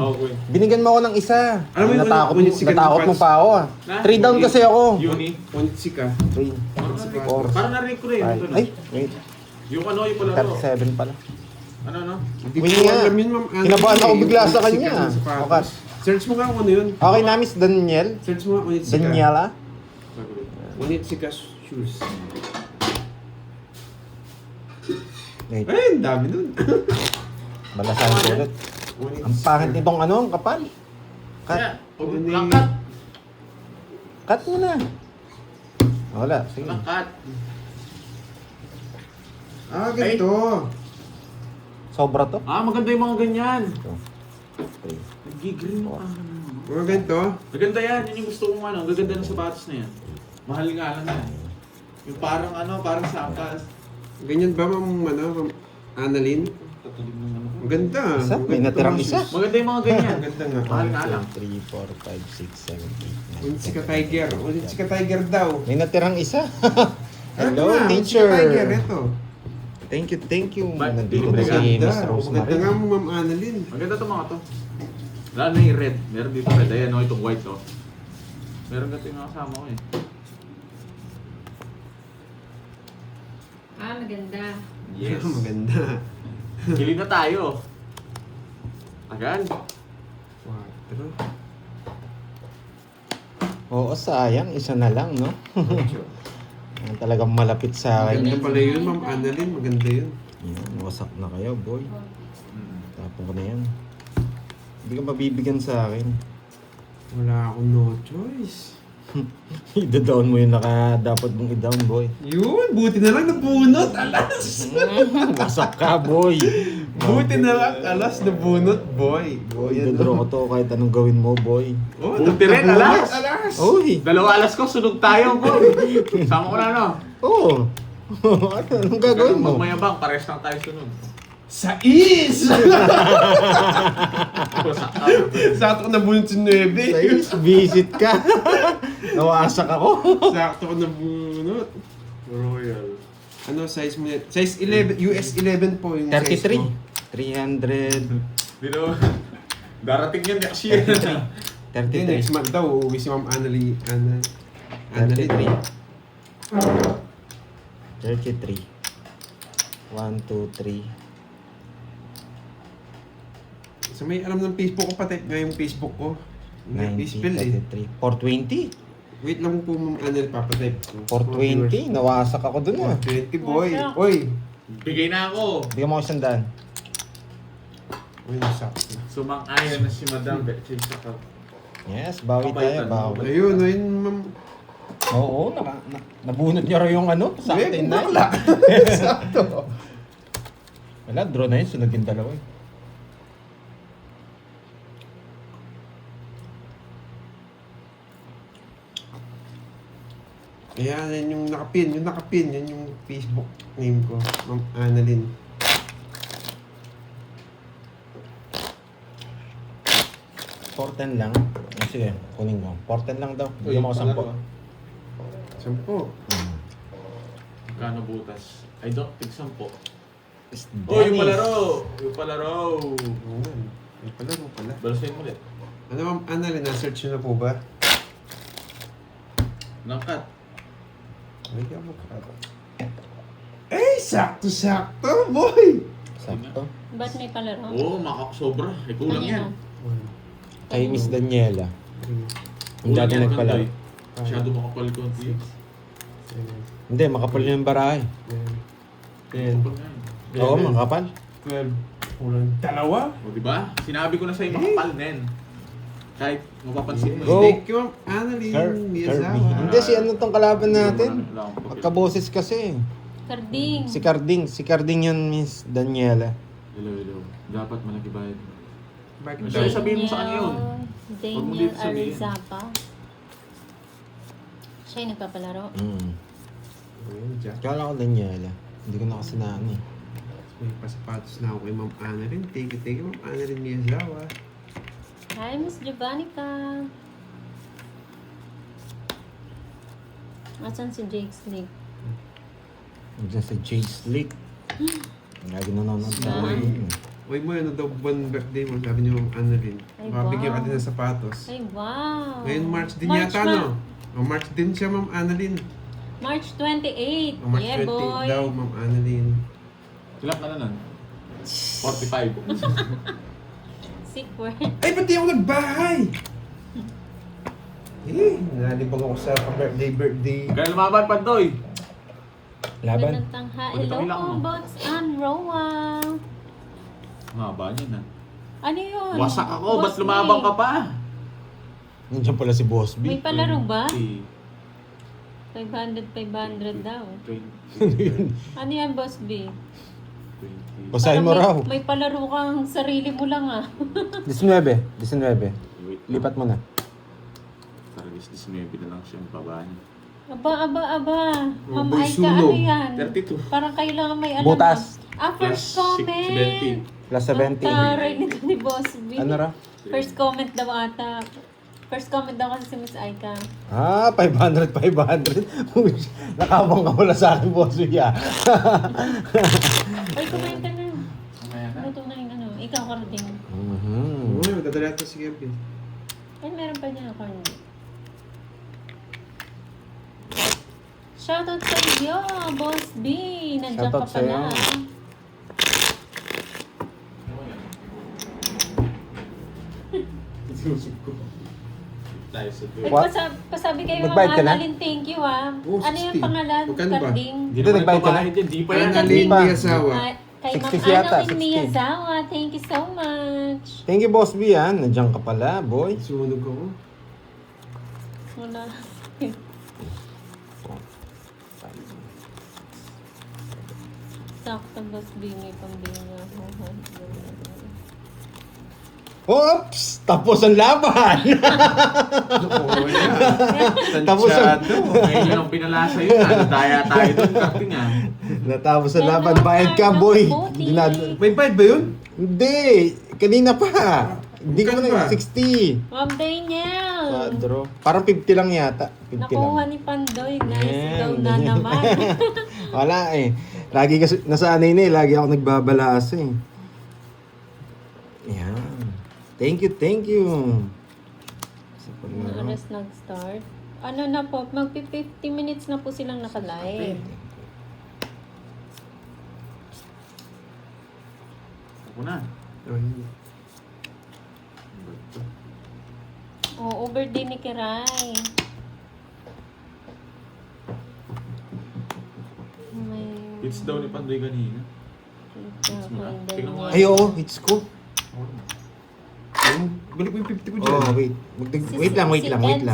Binigyan mo ako ng isa. Alam mo yung Natakot mo pa ako ah. Na? 3 down kasi ako. Uni. Onitsuka. 3. Four. Parang narinig ko na yun. Ito, no? Ay, wait. Yung ano, yung pala. 37 pala. Ano? Hindi Queen ko nga. alam yun, ma'am. Ano Kinabahan yun ako eh, bigla yung sa Onitsuka kanya. ng sapatos. Okay. Search mo nga kung ano yun. Okay na, Miss Daniel. Search mo nga Onitsuka. Daniela. Onitsuka shoes. Wait, Ay, ang dami nun. balasahan ko ulit. Ang pangit nitong ano, ang kapal. Cut. Kaya, huwag Ano lang yung- cut. Cut mo na. Wala, sige. Walang cut. Ah, ganito. Sobra to. Ah, maganda yung mga ganyan. Ito. Okay. Nag-green Oh. Mga ganito. Maganda yan. Yan yung gusto kong ano. Ang gaganda ng sapatos na yan. Mahal nga lang yan. Yung parang ano, parang sapas. Ganyan ba, Ma'am Annalyn? Tatulig ng ano ko. Ang ganda. Isa? Ang May ganda natirang ng isa. shoes. Maganda yung mga ganyan. Ang ganda nga. Mahal nga lang. 3, 4, 5, 6, 7, 8, 9, Ulit si ka-tiger. Ulit si ka-tiger daw. May natirang isa. Hello, Ano nga, teacher. Si ka-tiger, ito. Thank you. Ba- Nandito na Ang si Ganda. Miss Maganda Rosemary. nga mo, Ma'am Annalyn. Maganda itong mga to. Lalo na yung red. Meron dito red. Ayan o, itong white oh. Meron ganito yung mga kasama ko eh. Ah, maganda. Yes. Maganda. Hili na tayo. Agad. 4. Oo, sayang. Isa na lang, no? Ang talagang malapit sa akin. Maganda pala yun, Ma'am Annalyn. Maganda yun. Yan, wasak na kayo, boy. Mm. Tapon ko na yan. Hindi ka mabibigyan sa akin. Wala akong no choice. I-down mo yung dapat mong i-down, boy. Yun, buti na lang nabunot. Alas! Wasak ka, boy. Buti na lang, alas nabunot, boy. Boy, i-draw ko to kahit anong gawin mo, boy. Oh, Buti rin, nabunot, alas! alas! Uy! Dalawa alas ko, sunog tayo ko. Sama ko na no. Oo. Anong gagawin mo? Magmayabang, pares lang tayo sunod. Sa is! Wasak ka. Sakto ko nabunot si 9. Sayos, visit ka. Nawasak ako. Sakto ko nabunot. Royal. Ano size mo net? Size 11, US 11 po yung size 33. mo. 300. Dino, darating yan next year. Hindi, 33. next month daw, uuwi si Ma'am Annalyn. Annalyn. 33. 1, 2, 3. So may alam ng Facebook ko, patype nga yung Facebook ko. Hindi 90, spell eh. 33. 420? Wait lang po Ma'am Annalyn, papatype ko. 420? Nawasak ako dun ah. 420 boy. Wasak. Oy! Bigay na ako. Bigyan mo ako 100. Uy, nasakto. Sumang-ayon na si Madam Betchay sa ka. Yes, bawi tayo, bawi. Ayun, ayun Ma'am. Oo, nabunot niya raw yung ano, sa atin na. Wala. Sakto. Wala, draw na yun, sunod yung dalawa eh. Ayan, yan yung nakapin, yan yung Facebook name ko, Ma'am Annalyn. $410 lang. Sige, kunin mo. $410 lang daw. Bigyan mo ako 10. 10. Kano butas? I don't think 10. Is Oh, yung Dennis. palaro! Yung palaro! Oo nga. May pala mo pala. Balasayin mo ulit. Ano Ma'am Annalyn, na-search nyo na po ba? Nangkat. Ay, ako ka. Eh, sakto-sakto, boy! Sakto. Ba't may palaro? Oo, sobra. Ay, kulang yan. Kay Miss Daniela. Yung dati Kulang yan, nagpalaro. Kandoy. Masyado makapal konti. Hindi, makapal yung barahe. 10, Kapal nga eh. Oo, makapal. 12, kulang dalawa. O, diba? Sinabi ko na sa'yo, makapal nen. Kahit mapapansin mo. Go. Thank you, Ma'am Annalyn. Kirby. Miyazawa. Hindi, si ano tong kalaban natin? Wala akong pakil. Magkaboses kasi. Karding. Si Carding yun, Miss Daniela. Hello. Dapat malakibayad. Bakit Mas- daw? Sige, sabihin mo sa kanya yun. Huwag mo Daniel dito sabihin. Arizapa. Siya yung nagpapalaro. Ayun, Jack. Kala ko Daniela. Hindi ko na kasi naano eh. May pasapatos na ako kay Ma'am Annalyn. Thank you, Ma'am Annalyn Miyazawa. Hi, Miss Javanica. Asan si Jake Snake? Diyan sa Jay Slick. Lagi nanonood sa Nice. akin. Uy mo, ano daw buwan birthday mo? Sabi niyo Ma'am Annalyn. Ay, Mabigyan ka wow. din ng sapatos. Ay, wow. Ngayon March din March yata, na. no? O March din siya, Ma'am Annalyn. March 28. O March Yeah, 20 boy. daw, Ma'am Annalyn. Ilan ka na nun? 45. Sick word. Ay, ba't di ako nagbahay? Nalibang ako sa birthday. Kaya lumaban, Pandoy. Laban. Magandang tangha. Ulit Hello ako lang, po, no? Bots and Roa. Ang haba niya na. Ano yun? Wasak ako, ba't Boss lumabang B? ka pa? Nandiyan pala si Boss May B. palaro ba? 20, 500 daw. 20, Ano yan, Boss B? 20. Basahin mo Parang raw. May palaro kang sarili mo lang ah. 19. Wait, Lipat mo na. Taragis 19 na lang siya ang baba niya. Aba. Oh, Ma'am boy, Aika, sunog. ano yan? 32. Parang kailangan may alam. Butas. First Plus comment. 70. Plus Ang 70. taray nito ni Boss B. Ano raw? First comment daw ata. First comment daw kasi si Miss Aika. 500. Uy, nakabang ka wala sa akin, Boss B. Uy, kumain ka na. Mamaya na. Luto na yung ano. Ikaw, Carding. Mhm. Oo, magdadala ito si Kevin. Ay, meron pa niya, Carding. Shoutout sa iyo, Boss B. Nandiyan ka Shoutout sa'yo. pala. Isusog ko. Tayo sa Ay, What? pasabi kayo Nagbayad ka mga na? Annalyn, thank you ah. Oh, Ano yung 60. pangalan, Magkano ba? Carding? Hindi Ito, naman nagbayad ka na? nagbabayad yan. Di pa yan. Annalyn Annalyn pa. Miyazawa. Kay 60 Ma'am yata, Annalyn 60. Miyazawa, thank you so much. Thank you, Boss B, Nandiyan ka pala, boy. Sunog ako. Wala. Sakto, Boss B, may pambili niya ako. Oops! Tapos ang laban! Oo, yan. Tapos ang... Tansyado. Ngayon yun ang pinalasa yun. Daya tayo doon. Karting ah. Natapos ang laban. Hello, Bayad ka, Carlos boy. Puti. May bayad ba yun? Hindi! Kanina pa! Hindi ko Magkano na ba? 60. Ma'am Daniel! Quadro. Parang 50 lang yata. 50 Nakuha lang. ni Pandoy. Nice Yan, daw na ganyan. naman. Wala eh. Lagi kasi, nasanay na eh. Lagi ako nagbabalas eh. Yan. Thank you. Sa Mga paglaro. oras nag-start. Ano na po, magpi-50 minutes na po silang nakalive. Ako na. Oo, birthday ni Kiray. May... It's daw ni Pandoy kanina. Tingnan mo nga. Ay, oo. It's ko. Balik mo yung 50 ko dyan. Oh, wait. Wait lang. Si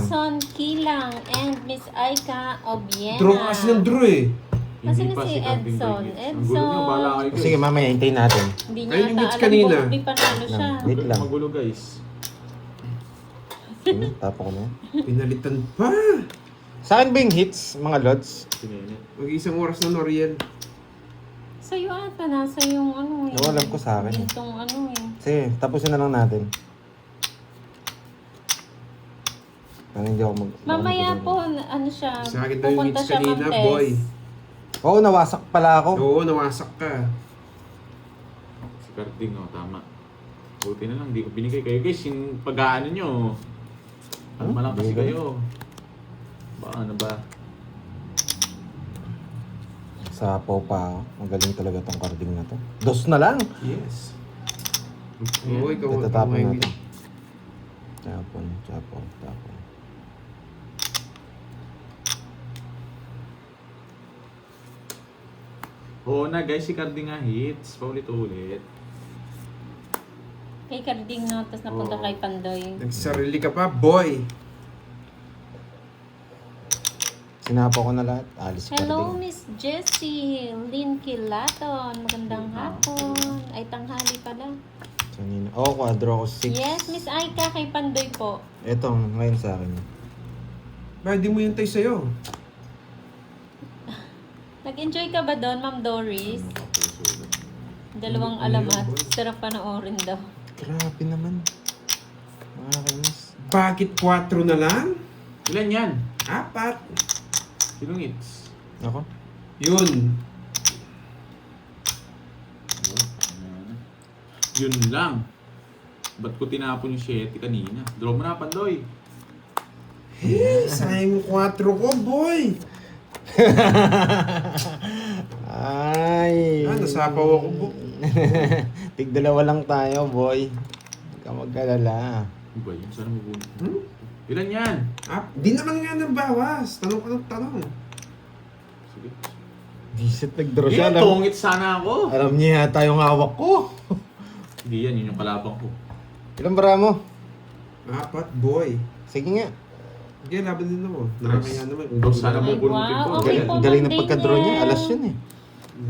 Edson Kilang and Miss Aika Obiena. Draw kasi ng draw eh. Kasi Hindi na pa si Karting Edson. Bagets. Ang gulo niyo, bahala kayo guys. Sige, mamaya. Hintayin natin. Hindi Ay, niya yung ata hits alam kanina. kung di panalo siya. Wait lang. Magulo guys. Tapo ko na. Pinalitan pa. Sa akin ba yung hits, mga lods? Sininit. Mag-isang oras na Noriel. Sa'yo ata, nasa yung ano eh. Alam ko sa akin eh. Gintong ano eh. Sige, tapusin na lang natin. Parang hindi ako Mamaya po, ano siya, Sa akin daw yung pupunta hits siya kanina, Ma'am boy. Tess. Oo, nawasak pala ako. Oo, nawasak ka. Si Karting, oh, tama. Buti na lang, di ko binigay kayo guys. Yung pag-aano nyo. Ano Hmm? malang kasi Binigay? kayo. Ano ba? Sa Popa ako. Magaling talaga tong carding na to. Dos na lang. Yes. Oo, ikaw. Tatatapon ikaw natin. Tapon. Oo na guys, si Karting nga hits. Paulit-ulit. Kay Carding no, tapos napunta Oo. kay Pandoy. Nagsarili ka pa, boy. Sinapo ko na lahat. Alis Hello, carding. Miss Jessie Lynn Kilaton. Magandang hapon. Ay, tanghali pala. Kanina. Oo, quadro ko 6. Yes, Miss Aika, kay Pandoy po. Ito, ngayon sa akin. Bakit di mo yung tayo sa'yo? Nag-enjoy ka ba doon, Ma'am Doris? Dalawang alamat. Sarap panoorin daw. Grabe naman. Nakakainis. Bakit 4 na lang? Ilan yan? 4. Sinong hits? Ako? Yun. Yun lang. Ba't ko tinapon yung 7 kanina? Draw mo na, Pandoy. Eh, sayang yung 4 ko, boy. Ay. Nasapaw ako, bo. Tig-dalawa lang tayo, boy. Huwag ka mag-alala. Ano ba yun? Sana mabuno. Hmm? Ilan yan? Di naman nga ng bawas. Tanong ka ng tanong. Sige. Disit nag-draw Hindi, siya. tungit sana ako. Alam niya yata yung hawak ko. Hindi yan, yun yung kalabang ko. Ilang bara mo? 4, boy. Sige nga. Hindi, laban din ako. Nakakaya naman. Dos sana Ay, bubunutin ko. wow. Okay Galing, po, galing Ma'am ng pagka-draw niya. Daniel. Alas yun eh.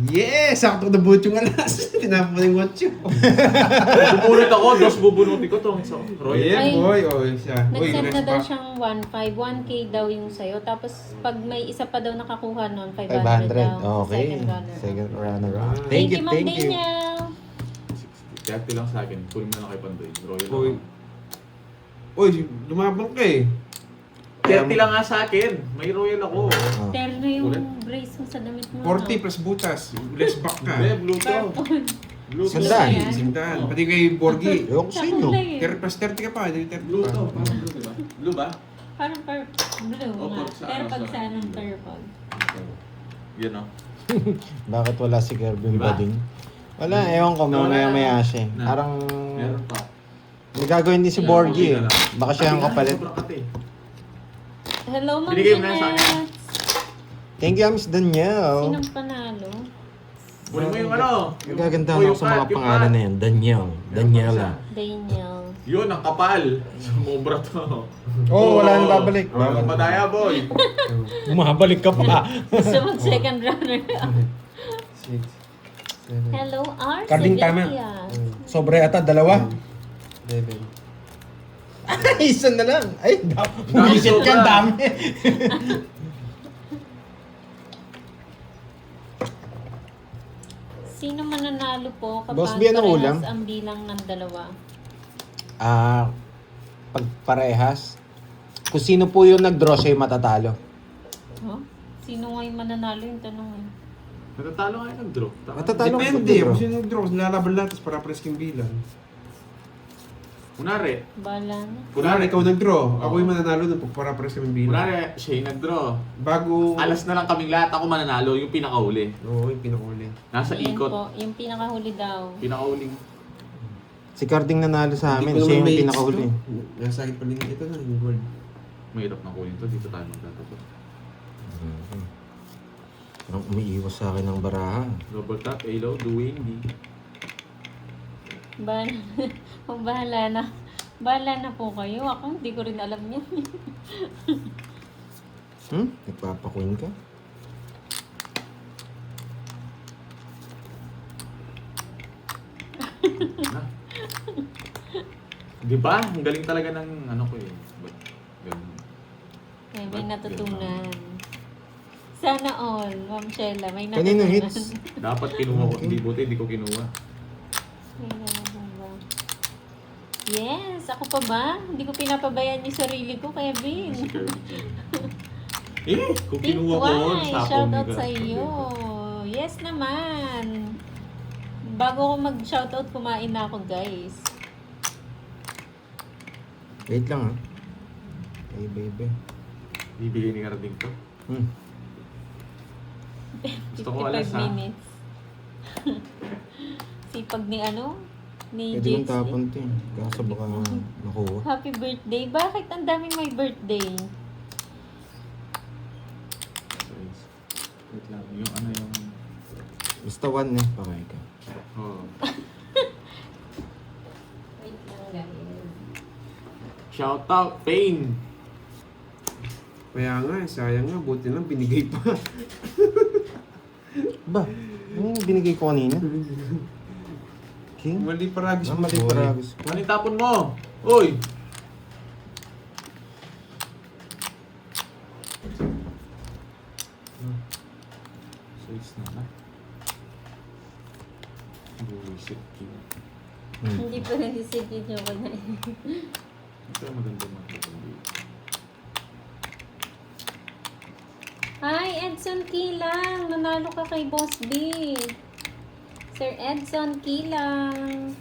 Yes! Sakto na buot yung alas. Tinapon yung watch yun. Bubunot ako, dos bubunutin ko. Tungit ako. Roy. Yeah, Ay. boy. Oh, siya. Nag-send na daw back. siyang 1.5. 1K daw yung sa'yo. Tapos pag may isa pa daw nakakuha nun, 500 500. daw. Okay. Second runner. Second runner up. Thank you, Ma'am thank you. Daniel. 60. Kaya lang sa akin. Kunin mo na kay Pandoy. Royal Uy. ako. Uy, lumabang ka eh. 30 lang nga sa akin. May royal ako. Ah. Pero na yung Ulit? brace mo sa damit mo. 40 plus butas. Less back ka. Hindi, blue to. Blue to. Sandaan. Yan. Singdaan. Pati kay Borgi. Ewan ko sa inyo. 30 plus 30 ka pa. Hindi 30 Blue pa. to. Parang blue, diba? Blue ba? Parang blue O, nga. pag sa Pero ano, pag sa- sa anong purple. Yan o. Bakit wala si Kervin Diba? Bading? Wala, ewan ko. Wala. Mamaya-maya siya. Na. Parang... Meron pa. May gagawin din si Borgie eh. Baka siya ang kapalit. Sobrang kate. Hello, Ma'am Binigay mo na sa akin. Jeanette. Thank you, Miss Danielle. Sinong panalo? Kunin mo yung ano. Nagagandahan yung ako sa mga card, yung pangalan card. na yan. Danielle. Daniela. Daniel. Yun, ang kapal. Sumobra to. Oh, wala nang babalik. Babalik. Madaya, boy. Bumabalik ka pa. Gusto mag second runner. 6, 7, Hello, R. Carding tama. Sevilla. Sobre ata, dalawa. 11. Ay, isa na lang. Ay, Dami bumisit ka, sobra. dami. Sino mananalo po kapag Boss B, anong ulam? parehas ang bilang ng dalawa? Pag parehas, kung sino po yung nag-draw siya yung matatalo. Huh? Sino nga yung mananalo yung tanong? Natatalo nga yung nag-draw. Matatalo ka Depende. pag-draw. Kung sino nag-draw, lalaban lahat. Tapos para press yung bilang. Kunwari. Bala na. Kunwari, ikaw nag-draw. Ako Oo. yung mananalo nung para press yung bilang. Kunwari, siya yung nag-draw. Bago... Alas na lang kaming lahat. Ako mananalo, yung pinakauli. Oo, yung pinakuli. Nasa Yun ikot. po, yung pinakahuli daw. Pinakauling. Si Carding nanalo sa amin. Hindi ko Siya naman yung may pinakahuli. hits to. Nasa akin pa ito na, yung gold. Mahirap na kunin to. Dito tayo magtatapos. Parang umiiwas sa akin ng baraha. Double tap, A-low, Dwayne D. Bahala, kung bahala na. Bahala na po kayo. Ako, hindi ko rin alam yan. Nagpapakuin ka? Ha? Di ba? Ang galing talaga ng ano ko eh. Ba't ganun? May natutunan. Sana all, Ma'am Shella, may natutunan. Kanino hits? Dapat kinuha ko. Hindi buti, hindi ko kinuha. May natutunan ba? Yes! Ako pa ba? Hindi ko pinapabayaan yung sarili ko, Kevin. Si Kirby. Kung Think kinuha ko yun, twice. sa Shoutout sa iyo. Yes naman. Bago ako mag-shoutout, kumain na ako, guys. Wait lang ah. Hey baby. Bibigay ni Carding to. Gusto ko 55 alas, ha? minutes. Sipag ni ano? Ni Pwede kong JC. tapon to eh. Kaso baka nakuha. Happy birthday. Bakit ang daming may birthday? Wait lang. Yung ano yung... Basta one eh. Pakay ka. Oh. Wait lang, guys. Shout out, Pain! Kaya nga, sayang nga. Buti lang, binigay pa. Ba? Ano yung binigay ko kanina? King? Mali paragis mo, Mali boy. paragos ko. Ano yung tapon mo? Uy! Size na na. Bullshit. Hindi pa rin isipin nyo ko na. Ito maganda maganda. Hi, Edson Kilang! Nanalo ka kay Boss B. Sir Edson Kilang.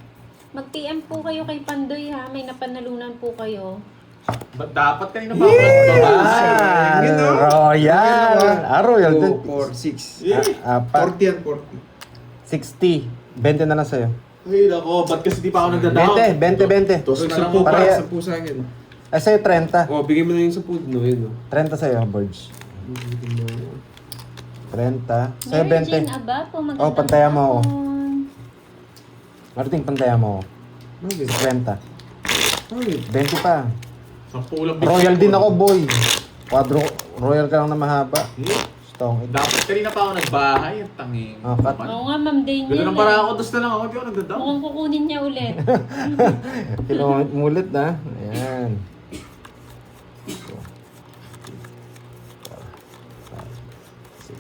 Mag-PM po kayo kay Pandoy ha. May napanalunan po kayo. Ba't dapat kanina pa ako? Yun, no? Royal! Royal. 2, 4, 6. Apat. 40 at 40. 60. 20 na lang sa'yo. Ay, nako. Ba't kasi di pa ako nagda-down? 20. Tos na lang 10 ako. pa, Pareha. 10 sa akin. Eh sa'yo 30. Oh, bigay mo na yung 10, no? Yun, no? 30 sa'yo, Borge. Mary Jane 70. Abapo, magandang Oh, pantayan mo ako. hapon. Marting, pantaya mo. Bakit? 50. Bakit? 20 pa. 10 lang. Royal din ako, boy. Quadro, royal ka lang na mahaba. Stong. Dapat kanina pa ako nagbahay. Ang tanging. Ah, cut. Oo nga, Ma'am Daniel. Ganda ng para ako. Dos na lang ako. Di ako nagdadaw. Mukhang kukunin niya ulit. Kilomit mulit na. Ayan. 2, 3, 4, 5, 6,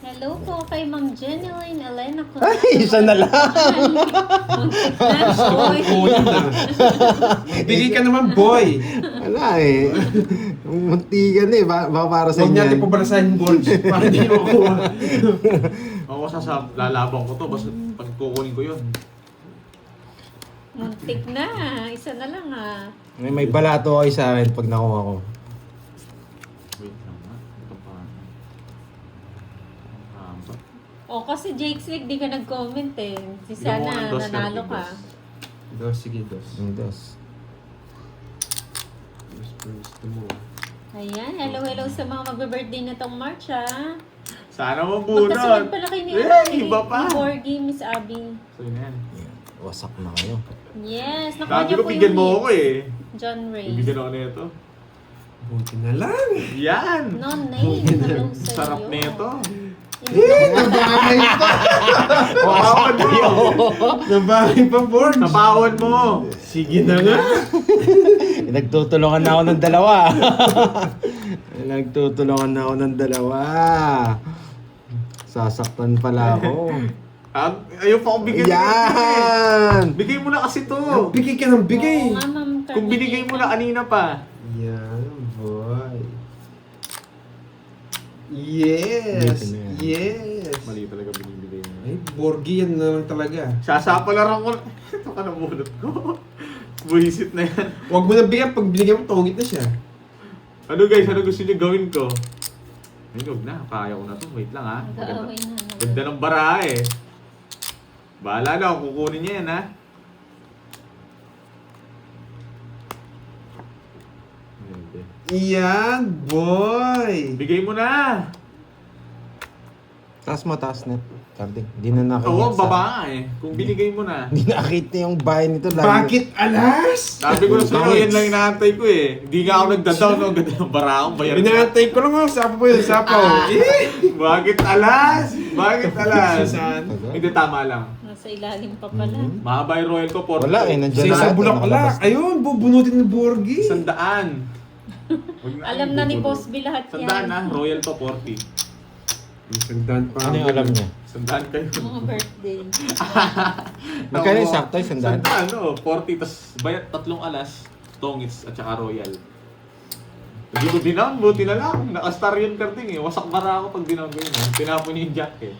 7. Hello po kay Ma'am Jeneline Elena ko. Ay, isa na lang. Flash boy. Kunin na. Bigay ka naman, boy. Wala eh. Muntigan eh. Baka para sa Huwag inyo. natin pabarasahin yung board para hindi mo kuha. Ako lalabang ko to. Basta pag kukunin ko yun. Muntik na. Isa na lang ah. May balato kayo sa akin pag nakuha ko. Wait lang nga. Ito pa. O kasi Jake Slick, di ka nag-comment eh. Si Bigyan mo Sana, ng dos nanalo ka, ka. Dos, sige, dos. Yung dos. Dos per gusto mo. Ayan, hello sa mga magbe-birthday na tong March ah. Sana mabunod. Magkasunod pala kayo ni Iba pa. Ni Borgie, Miss Abby. So yun yan. Ayan. Wasak na kayo. Yes, nakuha Sabi niyo ko, po bigyan yung mo hits. ako eh. John Ray. Bibigyan ako nito. Buti na lang. Yan! Non-name, hello sa Sarap iyo. nito. Nabahay pa. Napawan mo! Nabahay pa, board. Napawan mo! Sige na nga. Nagtutulungan na ako ng dalawa. Nagtutulungan na ako ng dalawa. Sasaktan pala ako. Ayaw pa akong bigyan. Yan! Bigay mo na kasi to. Bigay ka ng bigay. Oo nga, Ma'am Kung binigay mo na kanina pa. Yan, boy. Yes. Dito na yan. Yes. Mali talaga binibigay mo. Ay, Borgie yan na lang talaga. Sasapalaran ko. Ito ka nabunot ko. Buhisit na yan. Huwag mo na bigyan. Pag binigyan mo, tungit na siya. Ano guys, ano gusto niyo gawin ko? Ay, huwag na. Kaya ko na to. Wait lang ha. Nag-aaway na. Ganda ng bara eh. Bahala na. Kukunin niya yan ha. Yan, boy. Bigay mo na. Taas mo, taas net. Carding. Hindi na nakakita. Oo, baba nga eh. Kung binigay mo na. Hindi nakakita yung bahay nito. Bakit alas? Sabi ko na sa'yo, yan lang inaantay ko eh. Hindi nga ako nagda-down. No? Ganda ng bara akong bayaran. Inaantay ko lang ako. Sapo po yun. Sapo. Bakit alas? Bakit alas? Saan? Hindi, tama lang. Nasa ilalim pa pala. Mahaba yung Royal ko, 40. Wala eh, nandiyan Sa isang lahat, bulaklak. nakalabas. Ayun, bubunutin ng Borgie. 100. Alam na ni Boss B lahat yan. 100 na, Royal to 40. Isang pa. Ano yung alam niya? 100 kayo. Mga birthday. Magkano yung sakto? 100? 100, no? 40, tas bayat 3 alas, tongits, at saka Royal. Hindi ko dinown, buti na lang. Naka-star yun karting eh. Wasak bara ako pag dinown ko yun. Tinapon niya yung jack eh.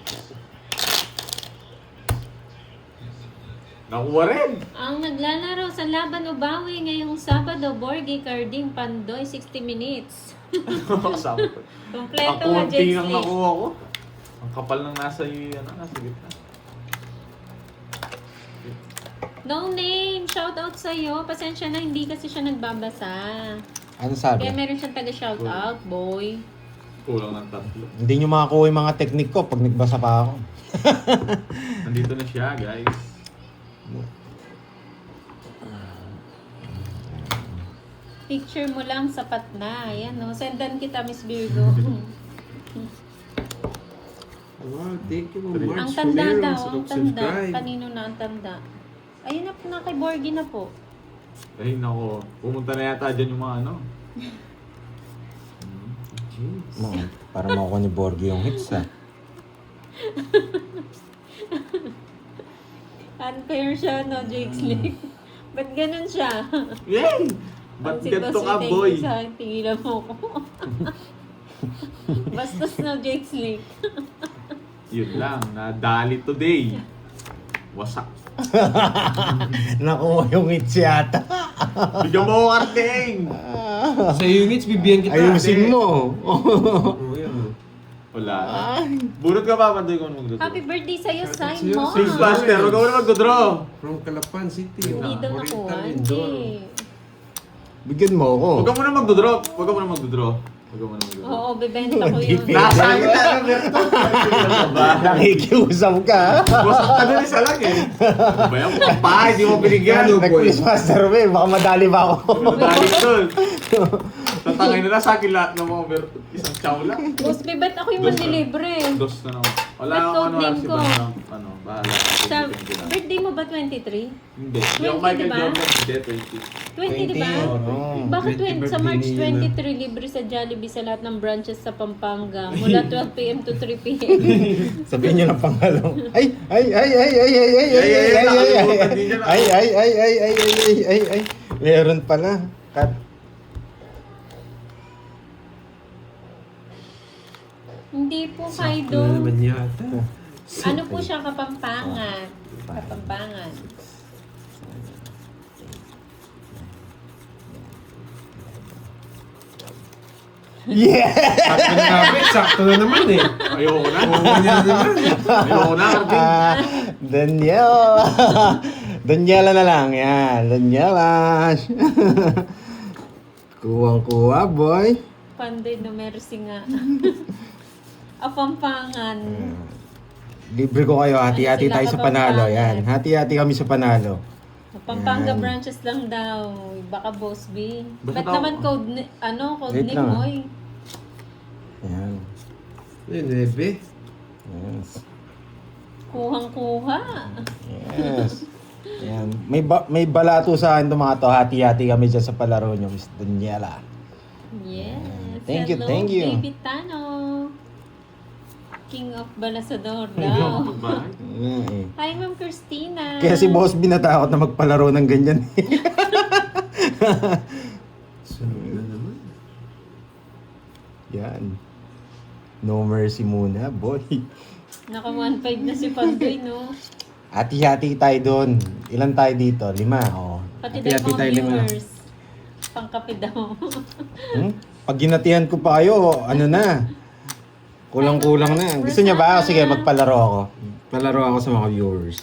Nakuha rin! Ang naglalaro sa Laban Ubawi ngayong Sabado, Borgie, Carding, Pandoy, 60 minutes. Kasama ko. Ang Kompleto nga, konti Jake nang Slick. nakuha ko. Ang kapal ng nasa gitna. No name, shoutout sa'yo. Pasensya na, hindi kasi siya nagbabasa. Ano sabi? Kaya meron siyang taga-shoutout, boy. Kulang ng 3. Hindi nyo makakuha yung mga teknik ko pag nagbasa pa ako. Nandito na siya, guys. Picture mo lang, sapat na. Ayan, no? Sendan kita, Miss Virgo. Wow, thank you Ang much. Ang tanda Meron, daw, ang tanda. subscribe. Kanino na ang tanda? Ayun na po na kay Borgie na po. Ay, nako. Pumunta na yata dyan yung mga ano. Jeez. Para makuha ni Borgie yung hits ha. Unfair siya, no, Jake Slick? Ba't ganun siya? Yay! Ba't Ang ganito sitwasyon, ka, thank boy? you Sa akin, tingilan mo ko. Bastos na, Jake Slick. Yun lang. Nadali today. Wasak. Nakuha yung hits yata. Bigyan mo ako karting! Sa units, bibigyan kita. Ayusin mo. Oh, yan. Wala. Bunot ka pa, pandoy ko mong Happy birthday sa'yo, Happy Simon! Six Buster, huwag ka muna mag-draw. From Calapan City. Hindi daw nakuha, Oriental hindi. Mindoro. Bigyan mo ako. Huwag ka muna magdodraw. Huwag ka muna magdodraw. Huwag ka muna magdodraw. Oo, bebenta ko yun. Nasa akin na lang, Berto. Nakikiusap ka. Wasak ka din isa lang eh. Ano ba yan? Mukhang pa, hindi mo binigyan. Nag-quiz master mo eh. Baka madali ba ako? Madali doon. Tatangay na sa akin lahat ng mga Berto. Isang chow lang. Boss B, ba't ako yung manlilibre? Dos na naman. Wala Ba't akong code ano, name si ko? Bang, ano, bahala. Sa Depende na. birthday mo ba 23? Hindi. Hindi ako 20, Michael diba? Jordan. Hindi, 20, di ba? Oo. Bakit 20 sa March birthday niya 23, libre sa Jollibee sa lahat ng branches sa Pampanga mula 12 p.m. to 3 p.m. Sabihin niyo ng pangalong. Ay, ay, ay, ay, ay, ay, ay, ay, ay, ay, ay, nakalimutan din niya na. ay, ay, ay, ay, ay, ay, ay, ay, meron pala. Cut. Hindi po Sakto na kayo. naman yata. Ano po siya, Kapampangan? Kapampangan. Yeah! Sakto na namin, sakto na naman eh. Ayoko na. Oo, niya naman. Ayoko na, Arvin. Daniela. Daniela na lang. Yan. Daniela. Kuwang-kuwa, boy. Panday no mercy nga. Apampangan. Libre ko kayo. Hati-hati Sila tayo sa kapampangan. panalo. Yan. Hati-hati kami sa panalo. Pampanga Yan. branches lang daw. Baka Boss B. Basta Ba't tao- naman code, code Wait name lang, mo ah. eh? Yan. Ayun, Nebe. Yes. Kuhang-kuha. Yes. Yan. May balato sa akin itong mga to. Hati-hati kami dyan sa palaro nyo, Miss Daniela. Yes. Thank you, Hello, thank you. Baby Tano. King of Balasador Ayoko daw. magbahay. Yan eh. Hi, Ma'am Christina. Kaya si Boss binatakot na magpalaro ng ganyan. Sunod na naman. Yan. No mercy muna, boy. Naka 1.5 na si Pandoy, no? Hati-hati tayo doon. Ilan tayo dito? 5. Oh. Pati daw Hati-hati mga tayo 5. viewers. Pangkape daw. Pag ginatihan ko pa kayo, ano na? Kulang-kulang na. Gusto niya ba? Sige, magpalaro ako. Palaro ako sa mga viewers.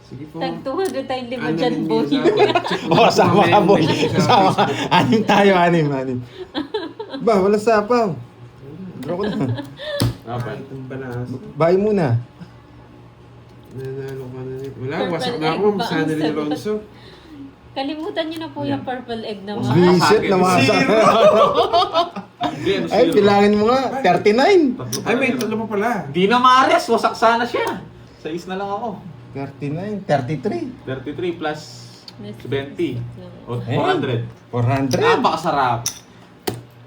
Sige po. Tag 200 tayo lima Ano dyan, rin boy. yun sa- Oh, sama ka, boy. Sa Sama ka. Facebook. 6 tayo, 6. Ba, wala sapaw. Draw ko na. Dapat. Itong banas. Bye muna. Nanalo ka na rin. Wala, Purple wasak na egg ako. ba ang Sana rin sagot? Alonso. Kalimutan niyo na po yung purple egg naman. Visit na mga Hindi, ano Ay, zero. bilangin mo nga. 39. Tatlo pa Ay, may lang. tatlo pa pala. Di na maares, wasak sana siya. Sa is na lang ako. 39. 33. 33 plus 20. O, Eh? 400. 400. Napakasarap.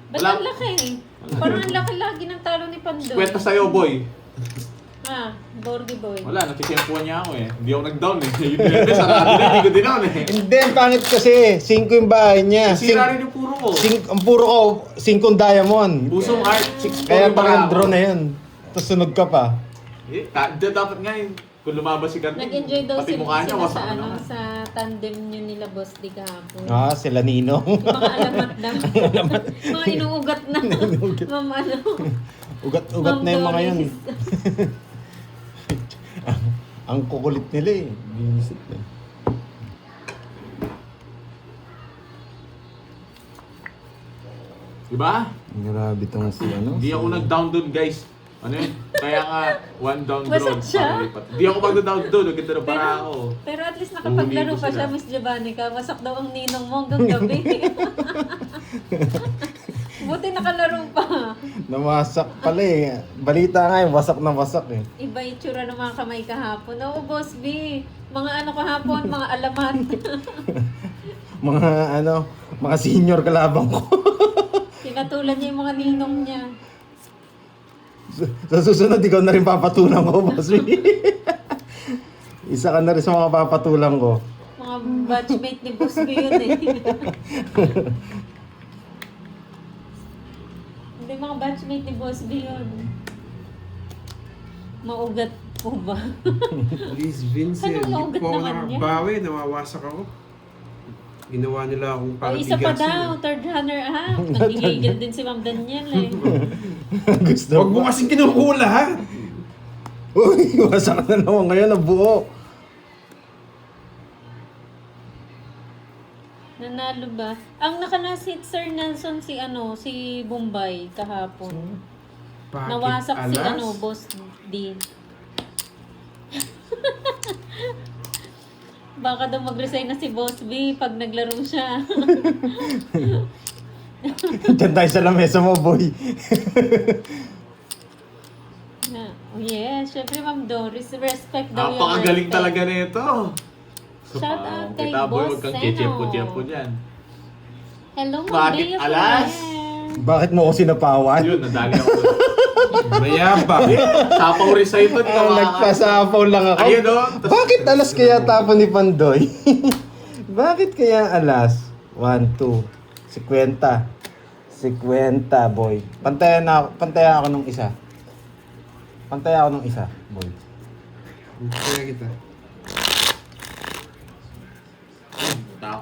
Ba't Wala- ang laki? Parang ang laki lagi ng talo ni Pandoy. Kwenta sa'yo, boy. Ah, Borgy Boy. Wala, natitempuan niya ako eh. Hindi ako nag-down eh. Yun din, sarado na, hindi ko dinown eh. Hindi, ang pangit kasi. 5 yung bahay niya. Sira rin yung puro ko. Ang puro ko, 5 diamond. Pusong art, 6 Kaya parang draw na yun. Tapos sunog ka pa. Eh, dapat nga yun. Kung lumabas si Carmen, Nag-enjoy daw pati sila, mukha niya, sila wasak sa, na ano, naman. sa tandem nyo nila Boss Di kahapon. Ah, sila Nino. Yung mga alamat na. Mga inuugat na. Ma'am, ano. Ugat na yung mga yun. Doris. Ang kukulit nila eh. Binisip eh. Diba? Grabe tong si ano. Hindi ako nag-down doon, guys. Ano yun? Kaya nga, one down Wasak draw. siya? Hindi ako mag-down doon. Nagkita na para ako. Pero at least nakapaglaro Umiibo pa sila. siya, Miss Giovanni ka. Wasak daw ang ninong mo hanggang gabi. Buti nakalaro pa. Namasak pala eh. Balita nga eh, wasak na wasak eh. Iba yung tsura ng mga kamay kahapon. Oo, Boss B. Mga ano kahapon, mga alamat. Mga ano, mga senior kalabang ko. Pinatulan niya yung mga ninong niya. Sa susunod, ikaw na rin papatulang ko, boss. Isa ka na rin sa mga papatulang ko. Mga batchmate ni Boss B yun eh. Hindi, mga batchmate ni Boss B yun. Maugat po ba? Liz Vincent. Anong Hindi laugat po ako naman niya? nakabawi. Nawawasak ako. Ginawa nila akong O parang isa pa bigas daw, yun. third runner up. Nagigigil din si Ma'am Daniel eh. Gusto Huwag mo kasing kinukuha lahat. Uy, wasak na naman ngayon ang buo. Nanalo ba? Ang nakalas hit Sir Nelson si si Bombay kahapon. Bakit Nawasak si alas? Boss D. Baka daw mag-resign na si Boss B pag naglaro siya. Diyan tayo sa lamesa mo, boy. Oh yeah, syempre Ma'am Doris, respect daw yung Napakagaling respect. talaga nito. Shout out kay Kita, boy, Boss huwag kang Seno. kechempo-chempo dyan. Hello, Ma'am Bakit Bea alas? Ferrer. Bakit mo ako sinapawan? Yun, nadali ako. Mayabang. Sapaw rin sa'yo ito. Nagpasapaw lang ako. Ayun, oh. Bakit alas kaya tapon ni Pandoy? Bakit kaya alas? 1, 2, 50. 50, boy. Pantayan ako nung isa. Pantayan ako nung isa, boy. Kaya kita. Tao.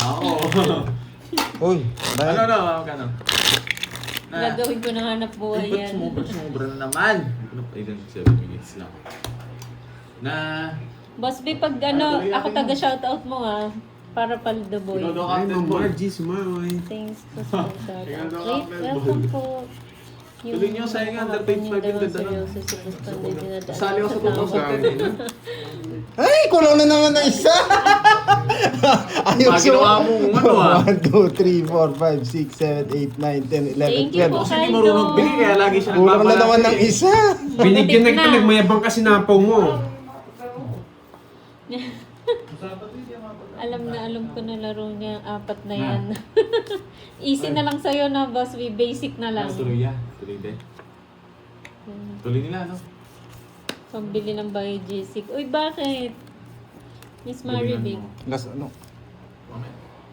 Ako. Uy, Ano, magkano? Gagawin ko ng hanap buhay Ba't yan. sumobra na naman? Ano pa, 7 minutes lang. Na, Boss B, pag ako taga-shoutout mo para paldo boy. Sino daw Ay, captain Ma'am boy? Margie, sumaoy. Thanks po sa shoutout. Tingnan daw, Wait, Captain welcome po. Tuloy niyo, sayang nga, under page 5 yung ganda nun. Sali ako sa 2010. Ay, kulang na naman ng isa! Ayos Ginawa mo, ano 1, 2, 3, 4, 5, 6, 7, 8, 9, 10, 11, Thank you 12. po. Kasi hindi marunong bili, kaya lagi siya Kulang na nagpapalaki. naman ng isa! Binigyan Matik na kita, nagmayabang kasi napaw mo. Alam ko na laro niya, 4 na yan. Easy na lang sa'yo na, Boss B. Basic na lang. Tuloy yan. Tuloy din. Tuloy nila, no? Pambili ng bahay G6. Uy, bakit? Miss Maribig, Last ano?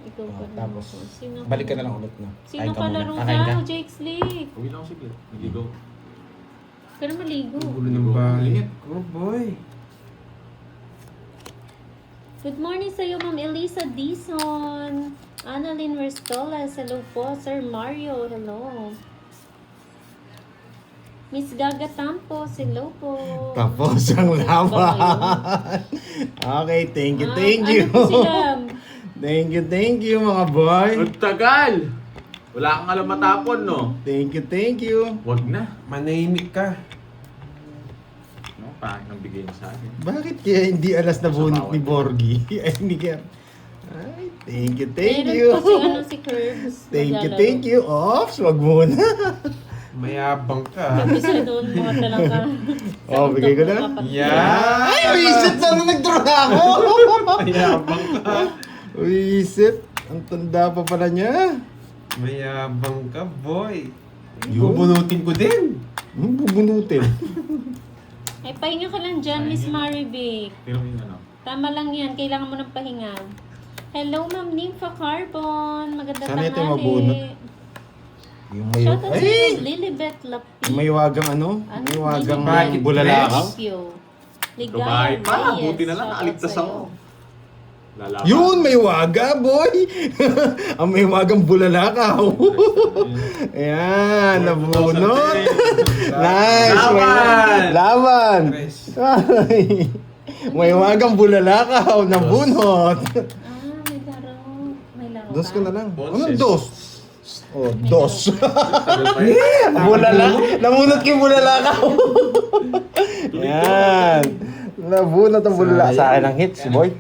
ikaw pa rin Tapos, ako. Sino balik ka na lang ulit na. Sino Kain ka kalaro muna. Kakain ka? daw, Jake Slick? Uwi lang ako siglit. Naligaw. Pero maligo. Gulo ng bahay. Oh, boy. Good morning sa iyo, Ma'am Elisa Dizon. Annalyn Restolas, hello po. Sir Mario, hello. Miss Gaga Tampos, hello po. Tapos ang laban. Okay, thank you, thank you. Ano po sila? Thank you mga boy. Ang tagal! Wala kang alam matapon, no? Thank you. Wag na. Manahimik ka. No, pangit ang bigay niya sa akin. Bakit kaya hindi alas na bunot ni Borgie? Ay, hindi kaya. Ay, thank Meron you. po si Curbs. Thank you. Ops, wag muna. Mayabang ka. Kasi doon mga talaga. Oh, bigay ko na. Yeah. Ay, wisit na nag-draw na ako. Mayabang ka. Wisit. Ang tanda pa pala niya. Mayabang ka, boy. Yun. Bubunutin ko din. Bubunutin. Ay, pahinga ka lang dyan, Miss Maribik. Tira mo yung ano. Tama lang yan. Kailangan mo ng pahinga. Hello, Ma'am Nympha Carbon. Maganda Sana ito tanghali. mabunot. Yung may... Shout out sa Ay! Lilibet Lapi. Yung may wagang ano? May wagang Bakit? bulalakaw. Babae pa, buti na lang, nakaligtas ako. Lalaban. Yun, may waga, boy! Ang may wagang bulalakaw. Ayan, nabunot. Nice! Laban! Laban! Tres. Ay, may wagang bulalakaw, nabunot. May laro. May laro Dos ka na lang. Boses. Anong dos? Oh, dos. Tagal pa yun. Nabunot yung bulalakaw. Ayan. Nabunot ang bulalakaw. Sa akin ang hits, boy.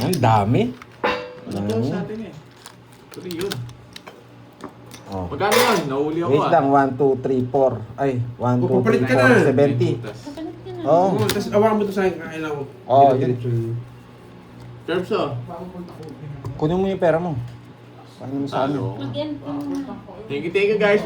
Ang dami. Ano to sa atin eh? Tuloy yun. Oh. Magkano yun? Nahuli ako Wait lang, 1, 2, 3, 4. Ay, 1, 2, Pupalit 3, ka na. 4, 70. Kapalit ka na. Oh. Oh, tapos awakan mo to sa akin. Kailangan ko. Oh, Curbs oh. Kunin mo yung pera mo. Paano mo sa amin? Talo. Mag-end ka na. Thank you guys.